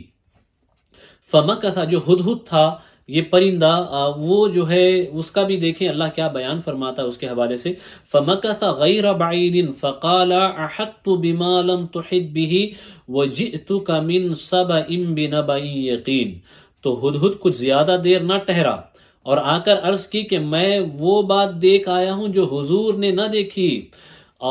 [SPEAKER 1] فمکث، جو ہدہد تھا یہ پرندہ، وہ جو ہے اس کا بھی دیکھیں اللہ کیا بیان فرماتا ہے اس کے حوالے سے، فمکث غیر بعید فقال احطت بما لم تحط به وجئتک من سبأ بنبأ یقین، تو ہدہد کچھ زیادہ دیر نہ ٹھہرا اور آ کر عرض کی کہ میں وہ بات دیکھ آیا ہوں جو حضور نے نہ دیکھی،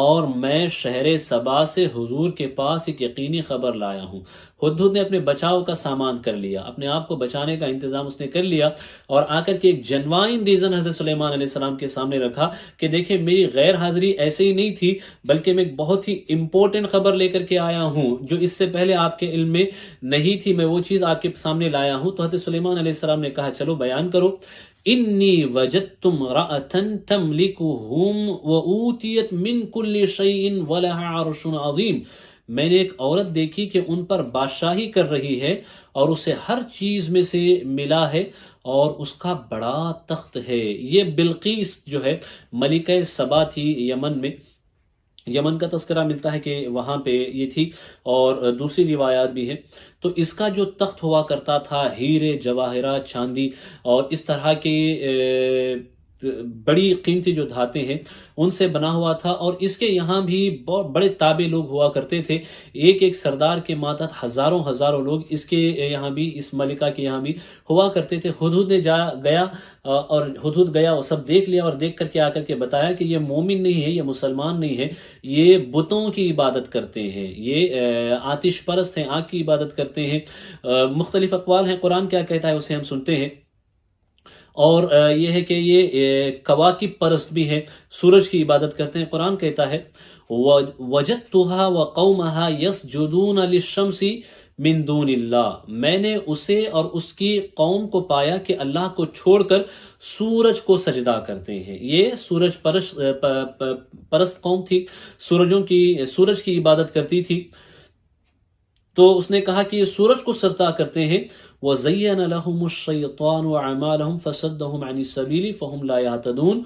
[SPEAKER 1] اور میں شہر سبا سے حضور کے پاس ایک یقینی خبر لایا ہوں۔ ہدہد نے اپنے بچاؤ کا سامان کر لیا، اپنے آپ کو بچانے کا انتظام اس نے کر لیا، اور آ کر کے ایک جنوائن ریزن حضرت سلیمان علیہ السلام کے سامنے رکھا کہ دیکھیں میری غیر حاضری ایسے ہی نہیں تھی، بلکہ میں ایک بہت ہی امپورٹنٹ خبر لے کر کے آیا ہوں جو اس سے پہلے آپ کے علم میں نہیں تھی، میں وہ چیز آپ کے سامنے لایا ہوں۔ تو حضرت سلیمان علیہ السلام نے کہا چلو بیان کرو۔ انی وجدت امرأة تملکہم وأوتیت من کل شیء ولها عرش عظیم، میں نے ایک عورت دیکھی کہ ان پر بادشاہی کر رہی ہے اور اسے ہر چیز میں سے ملا ہے اور اس کا بڑا تخت ہے۔ یہ بلقیس جو ہے ملکہ سبا تھی یمن میں، یمن کا تذکرہ ملتا ہے کہ وہاں پہ یہ تھی، اور دوسری روایات بھی ہیں۔ تو اس کا جو تخت ہوا کرتا تھا ہیرے جواہرات چاندی اور اس طرح کے بڑی قیمتی جو دھاتیں ہیں ان سے بنا ہوا تھا، اور اس کے یہاں بھی بہت بڑے تابع لوگ ہوا کرتے تھے، ایک ایک سردار کے ماتحت ہزاروں لوگ اس کے یہاں بھی، اس ملکہ کے یہاں بھی ہوا کرتے تھے۔ ہدہد نے گیا اور سب دیکھ لیا، اور دیکھ کر کے آ کر کے بتایا کہ یہ مومن نہیں ہے، یہ مسلمان نہیں ہے، یہ بتوں کی عبادت کرتے ہیں، یہ آتش پرست ہیں، آگ کی عبادت کرتے ہیں۔ مختلف اقوال ہیں، قرآن کیا کہتا ہے اسے ہم سنتے ہیں، اور یہ ہے کہ یہ کواکب پرست بھی ہیں، سورج کی عبادت کرتے ہیں۔ قرآن کہتا ہے وَوَجَدْتُهَا وَقَوْمَهَا يَسْجُدُونَ لِلشَّمْسِ مِن دُونِ اللَّهِ، میں نے اسے اور اس کی قوم کو پایا کہ اللہ کو چھوڑ کر سورج کو سجدہ کرتے ہیں۔ یہ سورج پرست قوم تھی، سورج کی عبادت کرتی تھی۔ تو اس نے کہا کہ یہ سورج کو سجدہ کرتے ہیں، وَزَيَّنَ لَهُمُ الشَّيْطَانُ أَعْمَالَهُمْ فَصَدَّهُمْ عَنِ السَّبِيلِ فَهُمْ لَا يَهْتَدُونَ،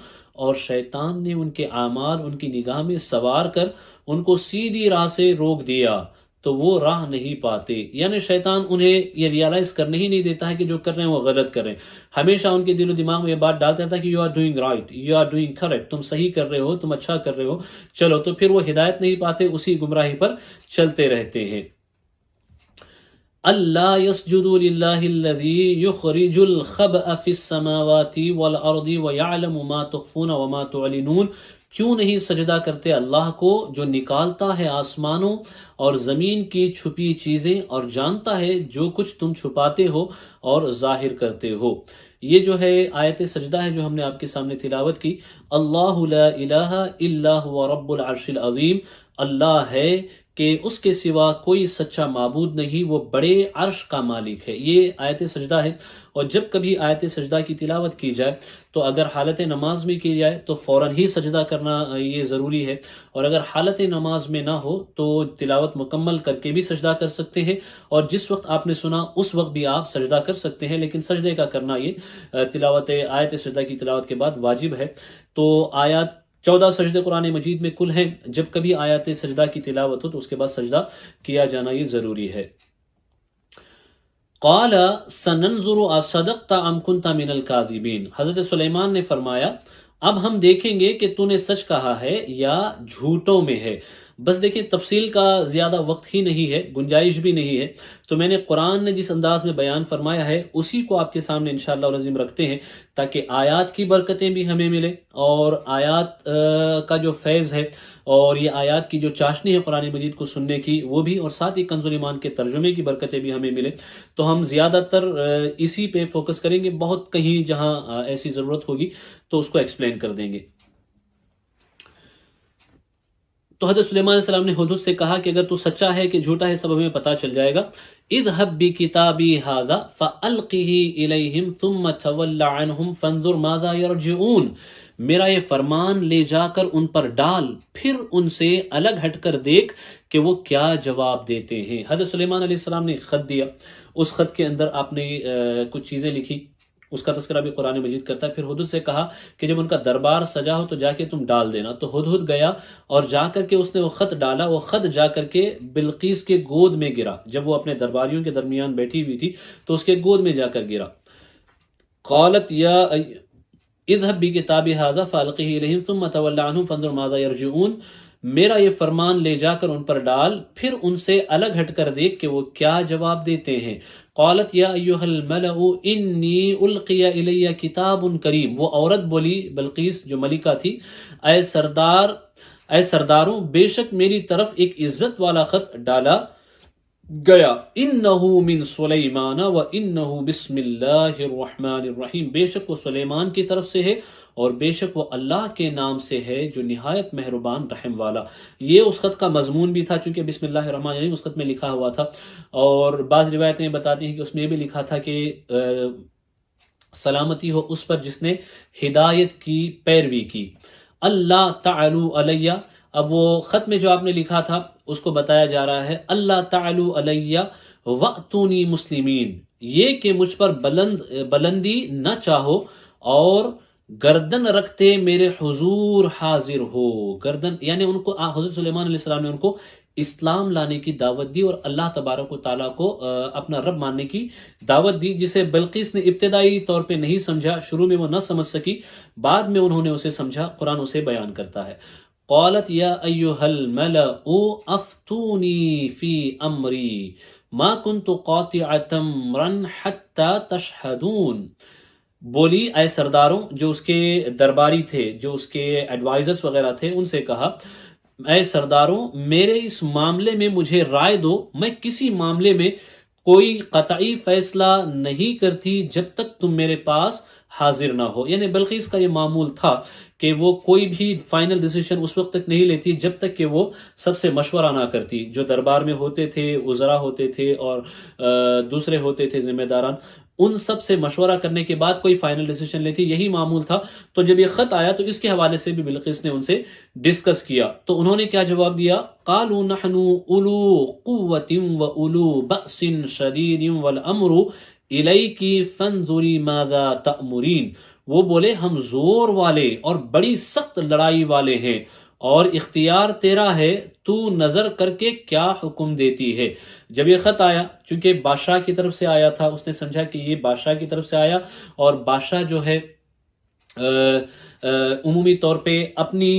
[SPEAKER 1] اور شیطان نے ان کے اعمال ان کی نگاہ میں سوار کر ان کو سیدھی راہ سے روک دیا تو وہ راہ نہیں پاتے. یعنی شیطان انہیں یہ ریالائز کرنے ہی نہیں دیتا ہے کہ جو کر رہے ہیں وہ غلط کر رہے ہیں. ہمیشہ ان کے دل و دماغ میں یہ بات ڈالتا رہتا ہے کہ you are doing right, you are doing correct, تم صحیح کر رہے ہو، تم اچھا کر رہے ہو. چلو تو پھر وہ ہدایت نہیں پاتے، اسی گمراہی پر چلتے رہتے ہیں. اللہ يسجدوا للہ الذی یخرج الخبأ فی السماوات والارض ویعلم ما تخفون وما تعلنون. کیوں نہیں سجدہ کرتے اللہ کو جو نکالتا ہے آسمانوں اور زمین کی چھپی چیزیں اور جانتا ہے جو کچھ تم چھپاتے ہو اور ظاہر کرتے ہو. یہ جو ہے آیت سجدہ ہے جو ہم نے آپ کے سامنے تلاوت کی. اللہ لا الہ الا هو رب العرش العظیم، اللہ ہے کہ اس کے سوا کوئی سچا معبود نہیں، وہ بڑے عرش کا مالک ہے. یہ آیت سجدہ ہے. اور جب کبھی آیت سجدہ کی تلاوت کی جائے تو اگر حالت نماز میں کی جائے تو فوراً ہی سجدہ کرنا یہ ضروری ہے، اور اگر حالت نماز میں نہ ہو تو تلاوت مکمل کر کے بھی سجدہ کر سکتے ہیں، اور جس وقت آپ نے سنا اس وقت بھی آپ سجدہ کر سکتے ہیں، لیکن سجدے کا کرنا یہ تلاوت آیت سجدہ کی تلاوت کے بعد واجب ہے. تو آیات 14 سجدے قرآن مجید میں کل ہیں. جب کبھی آیات سجدہ کی تلاوت ہو تو اس کے بعد سجدہ کیا جانا یہ ضروری ہے. قال سننظر اصدقت ام كنت من الكاذبین، حضرت سلیمان نے فرمایا اب ہم دیکھیں گے کہ تو نے سچ کہا ہے یا جھوٹوں میں ہے. بس دیکھیں تفصیل کا زیادہ وقت ہی نہیں ہے، گنجائش بھی نہیں ہے، تو میں نے قرآن نے جس انداز میں بیان فرمایا ہے اسی کو آپ کے سامنے انشاءاللہ العظیم رکھتے ہیں تاکہ آیات کی برکتیں بھی ہمیں ملے، اور آیات کا جو فیض ہے اور یہ آیات کی جو چاشنی ہے قرآن مجید کو سننے کی وہ بھی، اور ساتھ ہی کنز ایمان کے ترجمے کی برکتیں بھی ہمیں ملے. تو ہم زیادہ تر اسی پہ فوکس کریں گے، بہت کہیں جہاں ایسی ضرورت ہوگی تو اس کو ایکسپلین کر دیں گے. تو حضرت سلیمان علیہ السلام نے ہدہد سے کہا کہ اگر تو سچا ہے کہ جھوٹا ہے سب ہمیں پتہ چل جائے گا. اذهب بکتابی ھذا فألقه الیہم ثم تول عنہم فانظر ماذا یرجعون. میرا یہ فرمان لے جا کر ان پر ڈال، پھر ان سے الگ ہٹ کر دیکھ کہ وہ کیا جواب دیتے ہیں. حضرت سلیمان علیہ السلام نے ایک خط دیا، اس خط کے اندر آپ نے کچھ چیزیں لکھی، اس کا تذکرہ بھی قرآن مجید کرتا ہے. پھر ہدہد سے کہا کہ جب ان کا دربار سجا ہو تو جا کے تم ڈال دینا. تو ہدہد گیا اور جا کر کے اس نے وہ خط ڈالا. وہ خط جا کر کے بلقیس کے گود میں گرا. جب وہ اپنے درباریوں کے درمیان بیٹھی ہوئی تھی تو اس کے گود میں جا کر گرا. قالت یا اذهب بکتابی ھذا فالقه الیہم ثم تول عنہم فانظر ماذا یرجعون. میرا یہ فرمان لے جا کر ان پر ڈال، پھر ان سے الگ ہٹ کر دیکھ کہ وہ کیا جواب دیتے ہیں. قالت یا ایھا الملأ انی القی الی کتاب کریم. وہ عورت بولی، بلقیس جو ملکہ تھی، اے سرداروں بے شک میری طرف ایک عزت والا خط ڈالا گیا. انہ من سلیمان و انہ بسم اللہ الرحمن الرحیم. بے شک وہ سلیمان کی طرف سے ہے اور بے شک وہ اللہ کے نام سے ہے جو نہایت مہربان رحم والا. یہ اس خط کا مضمون بھی تھا، چونکہ بسم اللہ الرحمن الرحیم اس خط میں لکھا ہوا تھا. اور بعض روایتیں بتاتی ہیں کہ اس میں بھی لکھا تھا کہ سلامتی ہو اس پر جس نے ہدایت کی پیروی کی. اللہ تعالو علیہ. اب وہ خط میں جو آپ نے لکھا تھا اس کو بتایا جا رہا ہے اللہ تعالو علیہ واتونی مسلمین. یہ کہ مجھ پر بلندی نہ چاہو اور گردن رکھتے میرے حضور حاضر ہو. گردن یعنی ان کو حضرت سلیمان علیہ السلام نے ان کو اسلام لانے کی دعوت دی اور اللہ تبارک و تعالیٰ کو اپنا رب ماننے کی دعوت دی، جسے بلقیس نے ابتدائی طور پہ نہیں سمجھا. شروع میں وہ نہ سمجھ سکی، بعد میں انہوں نے اسے سمجھا. قرآن اسے بیان کرتا ہے. قالت یا ایھا الملأ افتونی فی امری ما کنت قاطعۃ امرا حتی تشہدون. بولی اے سرداروں، جو اس کے درباری تھے، جو اس کے ایڈوائزرز وغیرہ تھے، ان سے کہا اے سرداروں میرے اس معاملے میں مجھے رائے دو. میں کسی معاملے میں کوئی قطعی فیصلہ نہیں کرتی جب تک تم میرے پاس حاضر نہ ہو. یعنی بلقیس کا یہ معمول تھا کہ وہ کوئی بھی فائنل ڈیسیشن اس وقت تک نہیں لیتی جب تک کہ وہ سب سے مشورہ نہ کرتی. جو دربار میں ہوتے تھے، وزراء ہوتے تھے اور دوسرے ہوتے تھے ذمہ داران، ان سب سے مشورہ کرنے کے بعد کوئی فائنل ڈیسیشن لیتی. یہی معمول تھا. تو جب یہ خط آیا تو اس کے حوالے سے بھی بلقیس نے ان سے ڈسکس کیا. تو انہوں نے کیا جواب دیا؟ قالوا نحن اولو قوة و اولو بأس شدید والامر الیکی فانظری ماذا تأمرین، وہ بولے ہم زور والے اور بڑی سخت لڑائی والے ہیں اور اختیار تیرا ہے، تو نظر کر کے کیا حکم دیتی ہے۔ جب یہ خط آیا، چونکہ بادشاہ کی طرف سے آیا تھا، اس نے سمجھا کہ یہ بادشاہ کی طرف سے آیا اور بادشاہ جو ہے عمومی طور پہ اپنی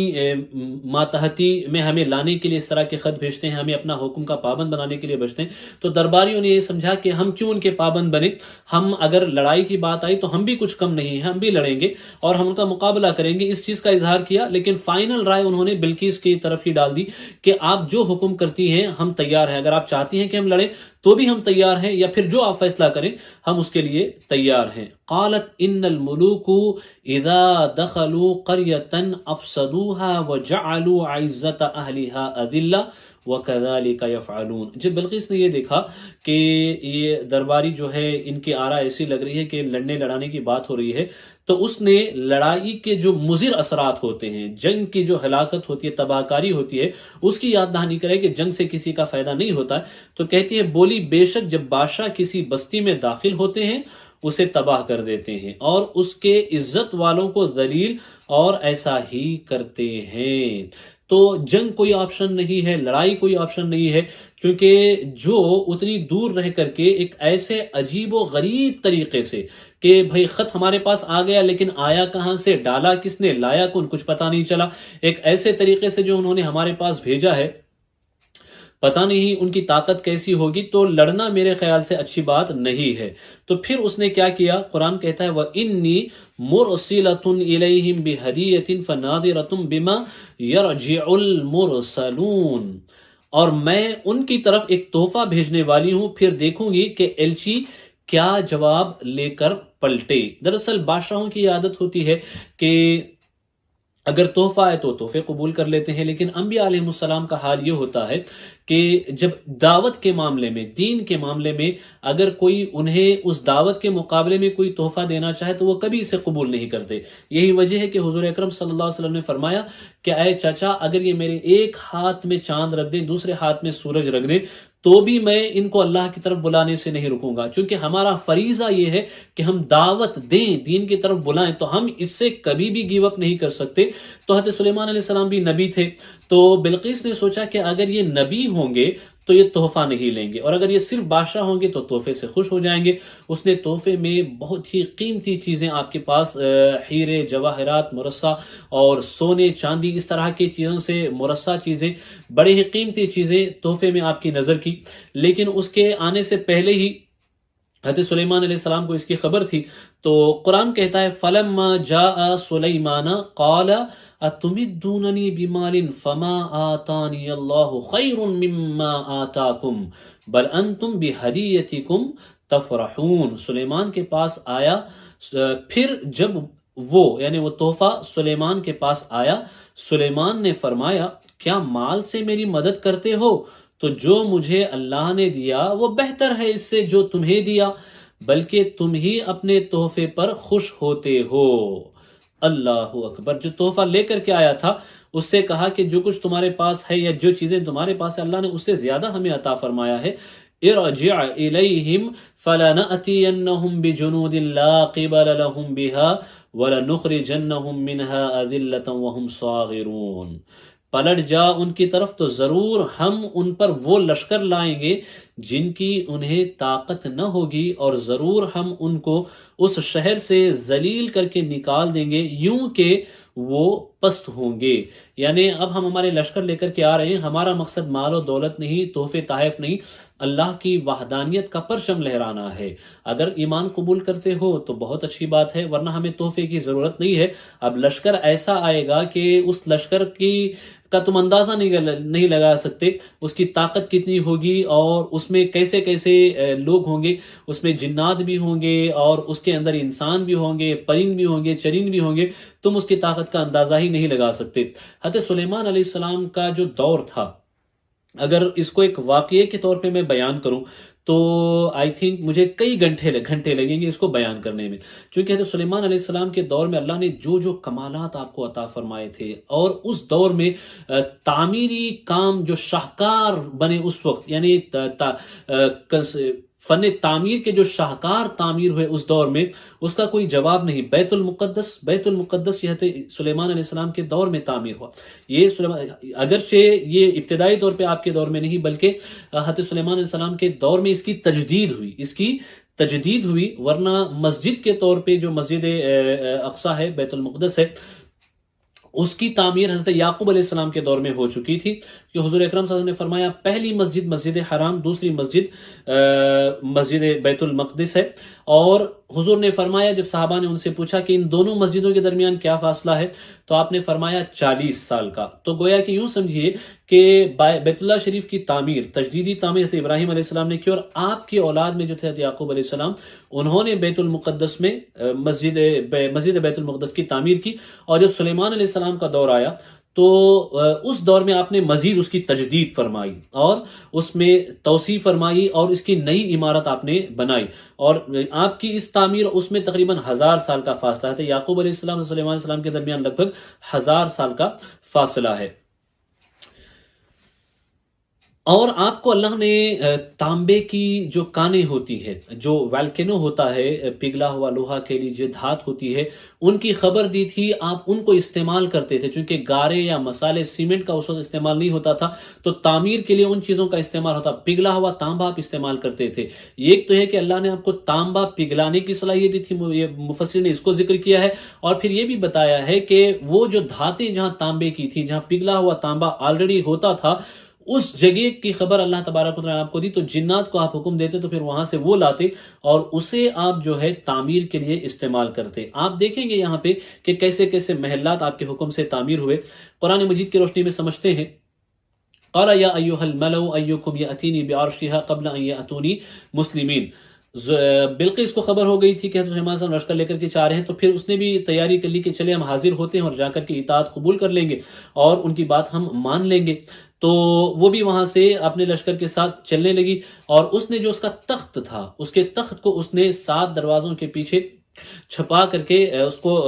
[SPEAKER 1] ماتحتی میں ہمیں لانے کے لیے اس طرح کے خط بھیجتے ہیں، ہمیں اپنا حکم کا پابند بنانے کے لیے بھیجتے ہیں۔ تو درباریوں نے یہ سمجھا کہ ہم کیوں ان کے پابند بنے، ہم اگر لڑائی کی بات آئی تو ہم بھی کچھ کم نہیں ہیں، ہم بھی لڑیں گے اور ہم ان کا مقابلہ کریں گے، اس چیز کا اظہار کیا۔ لیکن فائنل رائے انہوں نے بلقیس کی طرف ہی ڈال دی کہ آپ جو حکم کرتی ہیں ہم تیار ہیں، اگر آپ چاہتی ہیں کہ ہم لڑیں تو بھی ہم تیار ہیں، یا پھر جو آپ فیصلہ کریں ہم اس کے لیے تیار ہیں۔ قالت ان الملوک اذا دخلوا قرية افسدوها وجعلوا عزت اهلها اذلہ وكذلك يفعلون۔ جب بلقیس نے یہ دیکھا کہ یہ درباری جو ہے ان کی آرا ایسی لگ رہی ہے کہ لڑنے لڑانے کی بات ہو رہی ہے، تو اس نے لڑائی کے جو مضر اثرات ہوتے ہیں، جنگ کی جو ہلاکت ہوتی ہے، تباہ کاری ہوتی ہے، اس کی یاد دہانی کرے کہ جنگ سے کسی کا فائدہ نہیں ہوتا ہے، تو کہتی ہے بولی بے شک جب بادشاہ کسی بستی میں داخل ہوتے ہیں اسے تباہ کر دیتے ہیں اور اس کے عزت والوں کو ذلیل اور ایسا ہی کرتے ہیں۔ تو جنگ کوئی آپشن نہیں ہے، لڑائی کوئی آپشن نہیں ہے، کیونکہ جو اتنی دور رہ کر کے ایک ایسے عجیب و غریب طریقے سے کہ بھئی خط ہمارے پاس آ گیا لیکن آیا کہاں سے، ڈالا کس نے، لایا کون، کچھ پتہ نہیں چلا، ایک ایسے طریقے سے جو انہوں نے ہمارے پاس بھیجا ہے، پتہ نہیں ان کی طاقت کیسی ہوگی، تو لڑنا میرے خیال سے اچھی بات نہیں ہے۔ تو پھر اس نے کیا کیا، قرآن کہتا ہے وَإِنِّي مُرْسِلَةٌ إِلَيْهِمْ بِهَدِيَّةٍ فَنَاظِرَةٌ بِمَا يَرْجِعُ الْمُرْسَلُونَ، اور میں ان کی طرف ایک تحفہ بھیجنے والی ہوں، پھر دیکھوں گی کہ ایلچی کیا جواب لے کر پلٹے۔ دراصل بادشاہوں کی عادت ہوتی ہے کہ اگر تحفہ ہے تو تحفے قبول کر لیتے ہیں، لیکن انبیاء علیہ السلام کا حال یہ ہوتا ہے کہ جب دعوت کے معاملے میں، دین کے معاملے میں اگر کوئی انہیں اس دعوت کے مقابلے میں کوئی تحفہ دینا چاہے تو وہ کبھی اسے قبول نہیں کرتے۔ یہی وجہ ہے کہ حضور اکرم صلی اللہ علیہ وسلم نے فرمایا کہ اے چچا، اگر یہ میرے ایک ہاتھ میں چاند رکھ دیں، دوسرے ہاتھ میں سورج رکھ دیں، تو بھی میں ان کو اللہ کی طرف بلانے سے نہیں رکوں گا، چونکہ ہمارا فریضہ یہ ہے کہ ہم دعوت دیں، دین کی طرف بلائیں، تو ہم اس سے کبھی بھی گیو اپ نہیں کر سکتے۔ تو حضرت سلیمان علیہ السلام بھی نبی تھے، تو بلقیس نے سوچا کہ اگر یہ نبی ہوں گے تو یہ تحفہ نہیں لیں گے، اور اگر یہ صرف بادشاہ ہوں گے تو تحفے سے خوش ہو جائیں گے۔ اس نے تحفے میں بہت ہی قیمتی چیزیں آپ کے پاس، ہیرے جواہرات مرصع اور سونے چاندی اس طرح کی چیزوں سے مرصع چیزیں، بڑے ہی قیمتی چیزیں تحفے میں آپ کی نظر کی، لیکن اس کے آنے سے پہلے ہی حضرت سلیمان علیہ السلام کو اس کی خبر تھی۔ تو قرآن کہتا ہے فَلَمَّا جَاءَ سُلَيْمَانَ قَالَ أَتُمِدُّونَنِي بِمَالٍ فَمَا آتَانِيَ اللَّهُ خَيْرٌ مِّمَّا آتَاكُمْ بَلْ أَنْتُمْ بِهَدِيَّتِكُمْ تَفْرَحُونَ۔ سلیمان کے پاس آیا، پھر جب وہ یعنی وہ تحفہ سلیمان کے پاس آیا، سلیمان نے فرمایا کیا مال سے میری مدد کرتے ہو؟ تو جو مجھے اللہ نے دیا وہ بہتر ہے اس سے جو تمہیں دیا، بلکہ تم ہی اپنے تحفے پر خوش ہوتے ہو۔ اللہ اکبر۔ جو تحفہ لے کر کے آیا تھا اس سے کہا کہ جو کچھ تمہارے پاس ہے یا جو چیزیں تمہارے پاس ہے اللہ نے اس سے زیادہ ہمیں عطا فرمایا ہے۔ ارجع الیہم فلنأتینہم بجنود لا قبل لہم بها ولنخرجنہم منها اذلة وہم صاغرون۔ پلٹ جا ان کی طرف تو ضرور ہم ان پر وہ لشکر لائیں گے جن کی انہیں طاقت نہ ہوگی، اور ضرور ہم ان کو اس شہر سے ذلیل کر کے نکال دیں گے یوں کہ وہ پست ہوں گے۔ یعنی اب ہم ہمارے لشکر لے کر کے آ رہے ہیں، ہمارا مقصد مال و دولت نہیں، تحفے تحائف نہیں، اللہ کی وحدانیت کا پرچم لہرانا ہے۔ اگر ایمان قبول کرتے ہو تو بہت اچھی بات ہے، ورنہ ہمیں تحفے کی ضرورت نہیں ہے۔ اب لشکر ایسا آئے گا کہ اس لشکر کا تم اندازہ نہیں لگا سکتے، اس کی طاقت کتنی ہوگی اور اس میں کیسے کیسے لوگ ہوں گے، اس میں جنات بھی ہوں گے اور اس کے اندر انسان بھی ہوں گے، پرند بھی ہوں گے، چرند بھی ہوں گے، تم اس کی طاقت کا اندازہ ہی نہیں لگا سکتے۔ حضرت سلیمان علیہ السلام کا جو دور تھا، اگر اس کو ایک واقعے کے طور پہ میں بیان کروں تو آئی تھنک مجھے کئی گھنٹے لگیں گے اس کو بیان کرنے میں، چونکہ حضرت سلیمان علیہ السلام کے دور میں اللہ نے جو کمالات آپ کو عطا فرمائے تھے، اور اس دور میں تعمیری کام جو شاہکار بنے اس وقت، یعنی فن تعمیر کے جو شاہکار تعمیر ہوئے اس دور میں، اس کا کوئی جواب نہیں۔ بیت المقدس یہ حضرت سلیمان علیہ السلام کے دور میں تعمیر ہوا۔ یہ اگرچہ یہ ابتدائی طور پہ آپ کے دور میں نہیں، بلکہ حضرت سلیمان علیہ السلام کے دور میں اس کی تجدید ہوئی، ورنہ مسجد کے طور پہ جو مسجد اقصی ہے، بیت المقدس ہے، اس کی تعمیر حضرت یعقوب علیہ السلام کے دور میں ہو چکی تھی، کہ حضور اکرم صلی اللہ علیہ وسلم نے فرمایا پہلی مسجد مسجد حرام، دوسری مسجد مسجد بیت المقدس ہے۔ اور حضور نے فرمایا، جب صحابہ نے ان سے پوچھا کہ ان دونوں مسجدوں کے درمیان کیا فاصلہ ہے، تو آپ نے فرمایا 40 سال کا۔ تو گویا کہ یوں سمجھیے کہ بیت اللہ شریف کی تعمیر، تجدیدی تعمیر حضرت ابراہیم علیہ السلام نے کی، اور آپ کی اولاد میں جو تھے حضرت یعقوب علیہ السلام، انہوں نے بیت المقدس میں مسجد بیت المقدس کی تعمیر کی۔ اور جب سلیمان علیہ السلام کا دور آیا تو اس دور میں آپ نے مزید اس کی تجدید فرمائی اور اس میں توسیع فرمائی، اور اس کی نئی عمارت آپ نے بنائی، اور آپ کی اس تعمیر اس میں تقریباً 1000 سال کا فاصلہ ہے۔ یعقوب علیہ السلام اور سلیمان علیہ السلام کے درمیان لگ بھگ 1000 سال کا فاصلہ ہے۔ اور آپ کو اللہ نے تانبے کی جو کانیں ہوتی ہے، جو والکینو ہوتا ہے، پگھلا ہوا لوہا کے لیے جو دھات ہوتی ہے، ان کی خبر دی تھی۔ آپ ان کو استعمال کرتے تھے، چونکہ گارے یا مسالے سیمنٹ کا اس وقت استعمال نہیں ہوتا تھا، تو تعمیر کے لیے ان چیزوں کا استعمال ہوتا۔ پگھلا ہوا تانبا آپ استعمال کرتے تھے۔ ایک تو ہے کہ اللہ نے آپ کو تانبا پگھلانے کی صلاحیت دی تھی، یہ مفسر نے اس کو ذکر کیا ہے، اور پھر یہ بھی بتایا ہے کہ وہ جو دھاتیں جہاں تانبے کی تھی، جہاں پگھلا ہوا تانبا آلریڈی ہوتا تھا، اس جگہ کی خبر اللہ تبارک و تعالیٰ نے آپ کو دی، تو جنات کو آپ حکم دیتے تو پھر وہاں سے وہ لاتے اور اسے آپ جو ہے تعمیر کے لیے استعمال کرتے۔ آپ دیکھیں گے یہاں پہ کہ کیسے کیسے محلات آپ کے حکم سے تعمیر ہوئے۔ قرآن مجید کی روشنی میں سمجھتے ہیں، قال یا ایھا الملأ ایکم یأتینی بعرشھا قبل ان یأتونی مسلمین۔ بلقیس کو خبر ہو گئی تھی کہ حضرت سلیمان علیہ السلام لشکر لے کر کے چاہ رہے ہیں، تو پھر اس نے بھی تیاری کر لی کہ چلے ہم حاضر ہوتے ہیں اور جا کر کے اطاعت قبول کر لیں گے اور ان کی بات ہم مان لیں گے۔ تو وہ بھی وہاں سے اپنے لشکر کے ساتھ چلنے لگی، اور اس نے جو اس کا تخت تھا، اس کے تخت کو اس نے 7 دروازوں کے پیچھے چھپا کر کے اس کو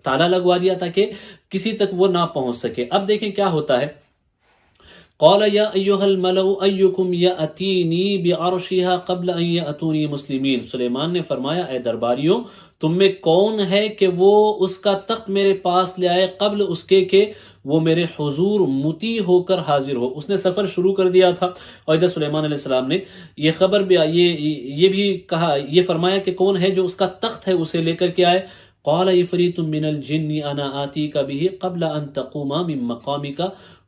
[SPEAKER 1] تالا لگوا دیا تاکہ کسی تک وہ نہ پہنچ سکے۔ اب دیکھیں کیا ہوتا ہے، قال یا ایھا الملأ ایکم یأتینی بعرشھا قبل ان یأتونی مسلمین۔ سلیمان نے فرمایا، اے درباریوں، تم میں کون ہے کہ وہ اس کا تخت میرے پاس لے آئے قبل اس کے کہ وہ میرے حضور مطیع ہو کر حاضر ہو۔ اس نے سفر شروع کر دیا تھا، اور ادھر سلیمان علیہ السلام نے یہ خبر بھی یہ بھی کہا، یہ فرمایا کہ کون ہے جو اس کا تخت ہے اسے لے کر کے آئے۔ قال عفریت من الجن انا آتیک بہ قبل ان تقوم من مقامک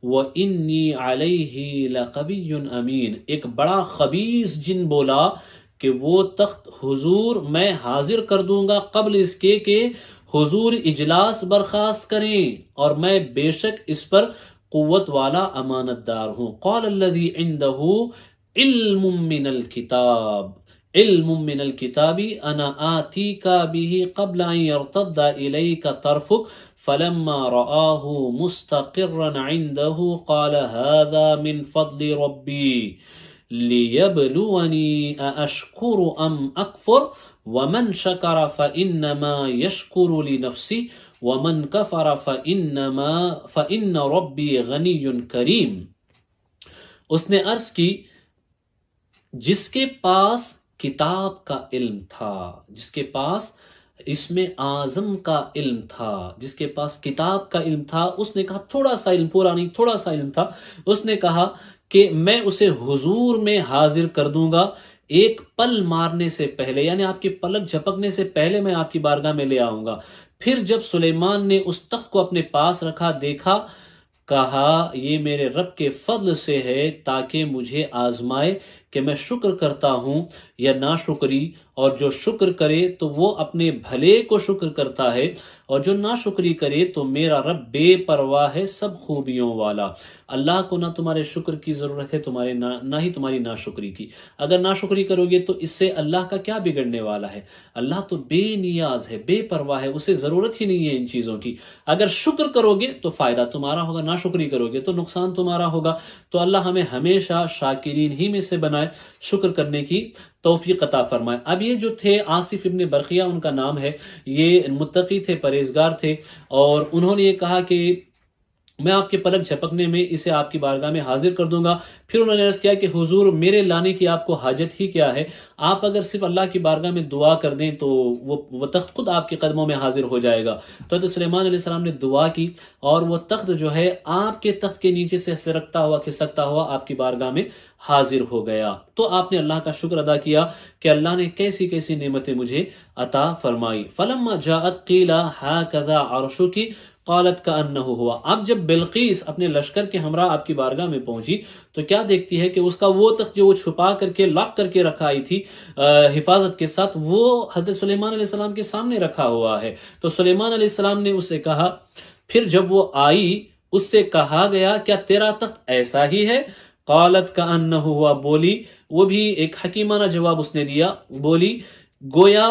[SPEAKER 1] وانی علیہ لقوی امین۔ ایک بڑا خبیث جن بولا کہ وہ تخت حضور میں حاضر کر دوں گا قبل اس کے کہ حضور اجلاس برخاست کریں، اور میں بے شک اس پر قوت والا امانت دار ہوں۔ قال الذی عنده علم من الکتاب انا آتیک بہ قبل ان یرتد الیک طرفک فلما رآہ مستقرا عنده قال هذا من فضل ربی لیبلونی ااشکر ام اکفر ومن شکر فانما یشکر لنفسہ ومن کفر فإن ربی غنی کریم۔ اس نے عرض کی، جس کے پاس کتاب کا علم تھا، جس کے پاس اسم اعظم کا علم تھا، جس کے پاس کتاب کا علم تھا، اس نے کہا تھوڑا سا علم، پورا نہیں، تھوڑا سا علم تھا، اس نے کہا کہ میں اسے حضور میں حاضر کر دوں گا ایک پل مارنے سے پہلے، یعنی آپ کی پلک جھپکنے سے پہلے میں آپ کی بارگاہ میں لے آؤں گا۔ پھر جب سلیمان نے اس تخت کو اپنے پاس رکھا، دیکھا، کہا یہ میرے رب کے فضل سے ہے تاکہ مجھے آزمائے کہ میں شکر کرتا ہوں یا ناشکری، اور جو شکر کرے تو وہ اپنے بھلے کو شکر کرتا ہے، اور جو ناشکری کرے تو میرا رب بے پرواہ ہے، سب خوبیوں والا۔ اللہ کو نہ تمہارے شکر کی ضرورت ہے، نہ ہی تمہاری ناشکری کی۔ اگر ناشکری کرو گے تو اس سے اللہ کا کیا بگڑنے والا ہے؟ اللہ تو بے نیاز ہے، بے پرواہ ہے، اسے ضرورت ہی نہیں ہے ان چیزوں کی۔ اگر شکر کرو گے تو فائدہ تمہارا ہوگا، ناشکری کرو گے تو نقصان تمہارا ہوگا۔ تو اللہ ہمیں ہمیشہ شاکرین ہی میں سے بنائے، شکر کرنے کی توفیق عطا فرمائے۔ اب یہ جو تھے آصف ابن برقیہ ان کا نام ہے، یہ متقی تھے، پرہیزگار تھے، اور انہوں نے یہ کہا کہ میں آپ کے پلک جھپکنے میں اسے آپ کی بارگاہ میں حاضر کر دوں گا۔ پھر انہوں نے عرض کیا کہ حضور میرے لانے کی آپ کو حاجت ہی کیا ہے، آپ اگر صرف اللہ کی بارگاہ میں دعا کر دیں تو وہ تخت خود آپ کے قدموں میں حاضر ہو جائے گا۔ تو حضرت سلیمان علیہ السلام نے دعا کی اور وہ تخت جو ہے آپ کے تخت کے نیچے سے سرکتا ہوا کھسکتا ہوا آپ کی بارگاہ میں حاضر ہو گیا۔ تو آپ نے اللہ کا شکر ادا کیا کہ اللہ نے کیسی کیسی نعمتیں مجھے عطا فرمائی۔ فلما جاءت قیل ھکذا عرشک قالت کأنہ ہوا۔ اب جب بلقیس اپنے لشکر کے ہمراہ آپ کی بارگاہ میں پہنچی تو کیا دیکھتی ہے کہ اس کا وہ تخت جو وہ چھپا کر کے لاک کر کے رکھا آئی تھی حفاظت کے ساتھ، وہ حضرت سلیمان علیہ السلام کے سامنے رکھا ہوا ہے۔ تو سلیمان علیہ السلام نے اس سے کہا، پھر جب وہ آئی اس سے کہا گیا کیا تیرا تخت ایسا ہی ہے؟ قالت کأنہ ہوا، بولی، وہ بھی ایک حکیمانہ جواب اس نے دیا، بولی گویا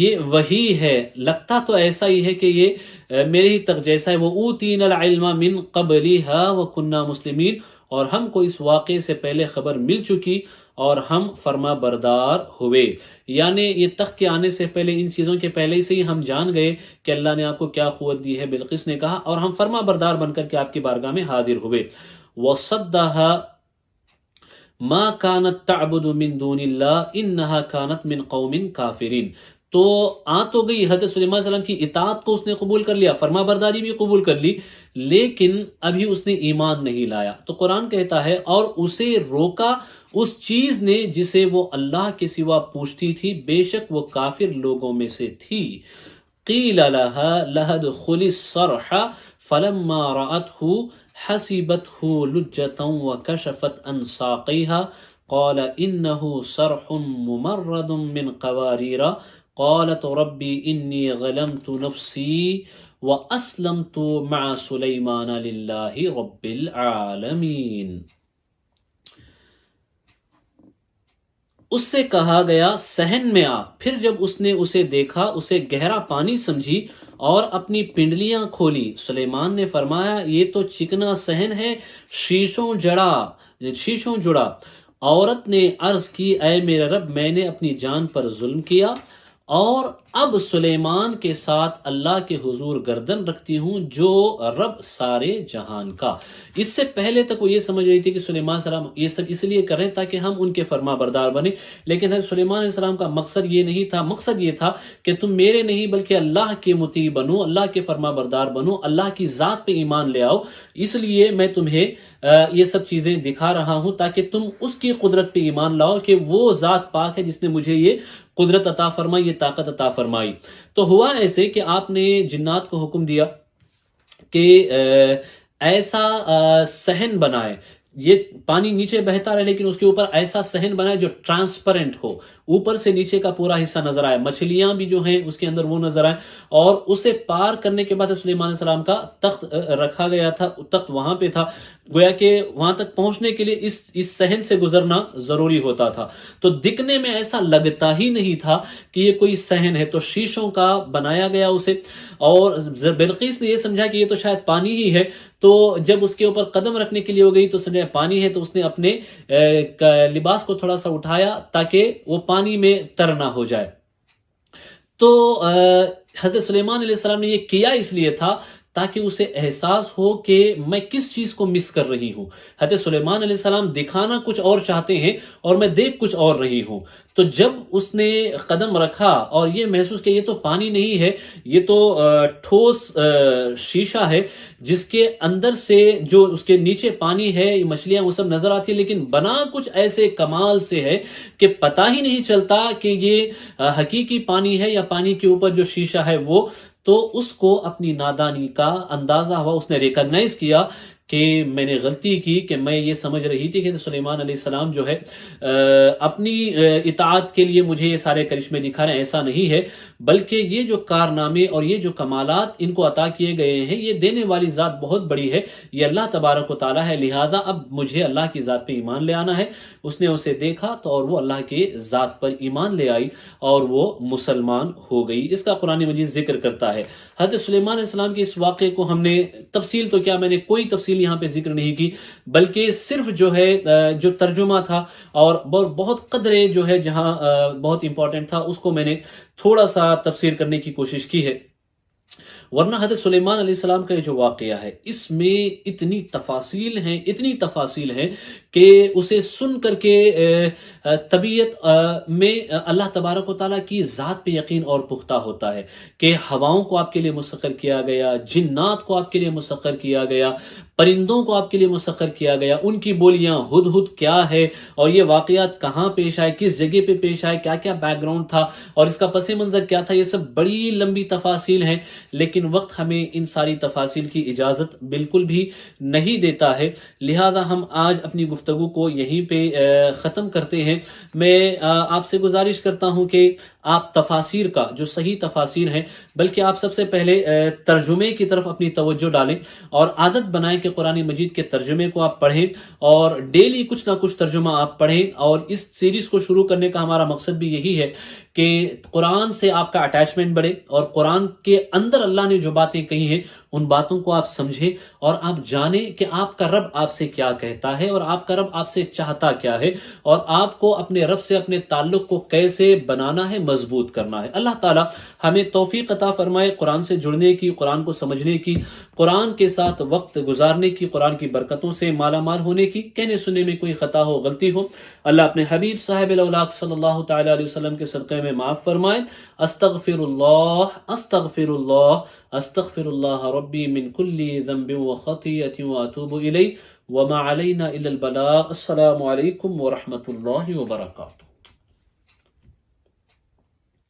[SPEAKER 1] یہ وہی ہے، لگتا تو ایسا ہی ہے کہ یہ میرے ہی تخت جیسا ہے۔ وہ اوتینا العلم من قبلها وكنا مسلمین، اور ہم کو اس واقعے سے پہلے خبر مل چکی اور ہم فرما بردار ہوئے۔ یعنی یہ تخت کے آنے سے پہلے، ان چیزوں کے پہلے سے ہی ہم جان گئے کہ اللہ نے آپ کو کیا قوت دی ہے، بلقیس نے کہا، اور ہم فرما بردار بن کر کے آپ کی بارگاہ میں حاضر ہوئے۔ وصدها ما كانت تعبد من دون اللہ انہا كانت من قوم کافرین۔ تو تو گئی حضرت سلیمان علیہ السلام کی اطاعت کو اس نے قبول کر لیا، فرما برداری بھی قبول کر لی، لیکن ابھی اس نے ایمان نہیں لایا۔ تو قرآن کہتا ہے اور اسے روکا اس چیز نے جسے وہ اللہ کے سوا پوچھتی تھی، بے شک وہ کافر لوگوں میں سے تھی۔ قیل لها ادخلی الصرح فلما رأته حسبته لجة وكشفت عن ساقيها قال إنه صرح ممرد من قوارير قالت ربي إني ظلمت نفسي وأسلمت مع سليمان لله رب العالمين۔ اس سے کہا گیا صحن میں آ، پھر جب اس نے اسے دیکھا اسے گہرا پانی سمجھی اور اپنی پنڈلیاں کھولی۔ سلیمان نے فرمایا یہ تو چکنا صحن ہے، شیشوں جڑا۔ عورت نے عرض کی اے میرے رب، میں نے اپنی جان پر ظلم کیا اور اب سلیمان کے ساتھ اللہ کے حضور گردن رکھتی ہوں جو رب سارے جہان کا۔ اس سے پہلے تک وہ یہ سمجھ رہی تھی کہ سلیمان علیہ السلام یہ سب اس لیے کر رہے ہیں تاکہ ہم ان کے فرما بردار بنیں، لیکن حضرت سلیمان علیہ السلام کا مقصد یہ نہیں تھا، مقصد یہ تھا کہ تم میرے نہیں بلکہ اللہ کے مطیع بنو، اللہ کے فرما بردار بنو، اللہ کی ذات پہ ایمان لے آؤ۔ اس لیے میں تمہیں یہ سب چیزیں دکھا رہا ہوں تاکہ تم اس کی قدرت پہ ایمان لاؤ کہ وہ ذات پاک ہے جس نے مجھے یہ قدرت عطا فرمائی، یہ طاقت عطا فرمائی۔ تو ہوا ایسے کہ آپ نے جنات کو حکم دیا کہ ایسا صحن بنائے، یہ پانی نیچے بہتا رہے لیکن اس کے اوپر ایسا صحن بنائے جو ٹرانسپیرنٹ ہو، اوپر سے نیچے کا پورا حصہ نظر آئے، مچھلیاں بھی جو ہیں اس کے اندر وہ نظر آئے، اور اسے پار کرنے کے بعد سلیمان علیہ السلام کا تخت رکھا گیا تھا، تخت وہاں پہ تھا، گویا کہ وہاں تک پہنچنے کے لیے اس صحن سے گزرنا ضروری ہوتا تھا۔ تو دکھنے میں ایسا لگتا ہی نہیں تھا کہ یہ کوئی صحن ہے، تو شیشوں کا بنایا گیا اسے، اور بلقیس نے یہ سمجھا کہ یہ تو شاید پانی ہی ہے، تو جب اس کے اوپر قدم رکھنے کے لیے ہو گئی تو سمجھا پانی ہے، تو اس نے اپنے لباس کو تھوڑا سا اٹھایا تاکہ وہ پانی میں تر نہ ہو جائے۔ تو حضرت سلیمان علیہ السلام نے یہ کیا اس لیے تھا تاکہ اسے احساس ہو کہ میں کس چیز کو مس کر رہی ہوں۔ حضرت سلیمان علیہ السلام دکھانا کچھ اور چاہتے ہیں اور میں دیکھ کچھ اور رہی ہوں۔ تو جب اس نے قدم رکھا اور یہ محسوس کیا یہ تو پانی نہیں ہے، یہ تو ٹھوس شیشہ ہے جس کے اندر سے جو اس کے نیچے پانی ہے، مچھلیاں وہ سب نظر آتی ہے، لیکن بنا کچھ ایسے کمال سے ہے کہ پتہ ہی نہیں چلتا کہ یہ حقیقی پانی ہے یا پانی کے اوپر جو شیشہ ہے وہ۔ تو اس کو اپنی نادانی کا اندازہ ہوا، اس نے ریکگنائز کیا کہ میں نے غلطی کی، کہ میں یہ سمجھ رہی تھی کہ سلیمان علیہ السلام جو ہے اپنی اطاعت کے لیے مجھے یہ سارے کرشمے دکھا رہے ہیں، ایسا نہیں ہے، بلکہ یہ جو کارنامے اور یہ جو کمالات ان کو عطا کیے گئے ہیں یہ دینے والی ذات بہت بڑی ہے، یہ اللہ تبارک و تعالیٰ ہے، لہذا اب مجھے اللہ کی ذات پہ ایمان لے آنا ہے۔ اس نے اسے دیکھا تو اور وہ اللہ کے ذات پر ایمان لے آئی اور وہ مسلمان ہو گئی۔ اس کا قرآن مجید ذکر کرتا ہے۔ حضرت سلیمان علیہ السلام کے اس واقعے کو ہم نے تفصیل تو کیا، میں نے کوئی تفصیل یہاں پہ ذکر نہیں کی، بلکہ صرف جو ہے جو ترجمہ تھا اور بہت قدرے جو ہے جہاں بہت امپورٹنٹ تھا اس کو میں نے تھوڑا سا تفسیر کرنے کی کوشش کی ہے۔ ورنہ حضرت سلیمان علیہ السلام کا یہ جو واقعہ ہے اس میں اتنی تفاصیل ہیں کہ اسے سن کر کے طبیعت میں اللہ تبارک و تعالیٰ کی ذات پہ یقین اور پختہ ہوتا ہے کہ ہواؤں کو آپ کے لیے مسخر کیا گیا، جنات کو آپ کے لیے مسخر کیا گیا، پرندوں کو آپ کے لیے مسخر کیا گیا، ان کی بولیاں ہدہد کیا ہے اور یہ واقعات کہاں پیش آئے، کس جگہ پہ پیش آئے، کیا کیا بیک گراؤنڈ تھا اور اس کا پس منظر کیا تھا، یہ سب بڑی لمبی تفاصیل ہیں، لیکن وقت ہمیں ان ساری تفاصیل کی اجازت بالکل بھی نہیں دیتا ہے، لہذا ہم آج اپنی گفتگو کو یہیں پہ ختم کرتے ہیں۔ میں آپ سے گزارش کرتا ہوں کہ آپ تفاسیر کا جو صحیح تفاسیر ہیں، بلکہ آپ سب سے پہلے ترجمے کی طرف اپنی توجہ ڈالیں اور عادت بنائیں کہ قرآن مجید کے ترجمے کو آپ پڑھیں اور ڈیلی کچھ نہ کچھ ترجمہ آپ پڑھیں، اور اس سیریز کو شروع کرنے کا ہمارا مقصد بھی یہی ہے کہ قرآن سے آپ کا اٹیچمنٹ بڑھے اور قرآن کے اندر اللہ نے جو باتیں کہی ہیں ان باتوں کو آپ سمجھیں اور آپ جانیں کہ آپ کا رب آپ سے کیا کہتا ہے اور آپ کا رب آپ سے چاہتا کیا ہے اور آپ کو اپنے رب سے اپنے تعلق کو کیسے بنانا ہے، مضبوط کرنا ہے۔ اللہ تعالیٰ ہمیں توفیق عطا فرمائے قرآن سے جڑنے کی، قرآن کو سمجھنے کی، قرآن کے ساتھ وقت گزارنے کی، قرآن کی برکتوں سے مالا مال ہونے کی۔ کہنے سننے میں کوئی خطا ہو، غلطی ہو، اللہ اپنے حبیب صاحب الاولاق صلی اللہ تعالی علیہ وسلم کے صدقے میں معاف فرمائے۔ استغفر اللہ ربی من کل ذنب وخطیئۃ واتوب الیہ وما علینا الا البلاغ۔ السلام علیکم ورحمۃ اللہ وبرکاتہ۔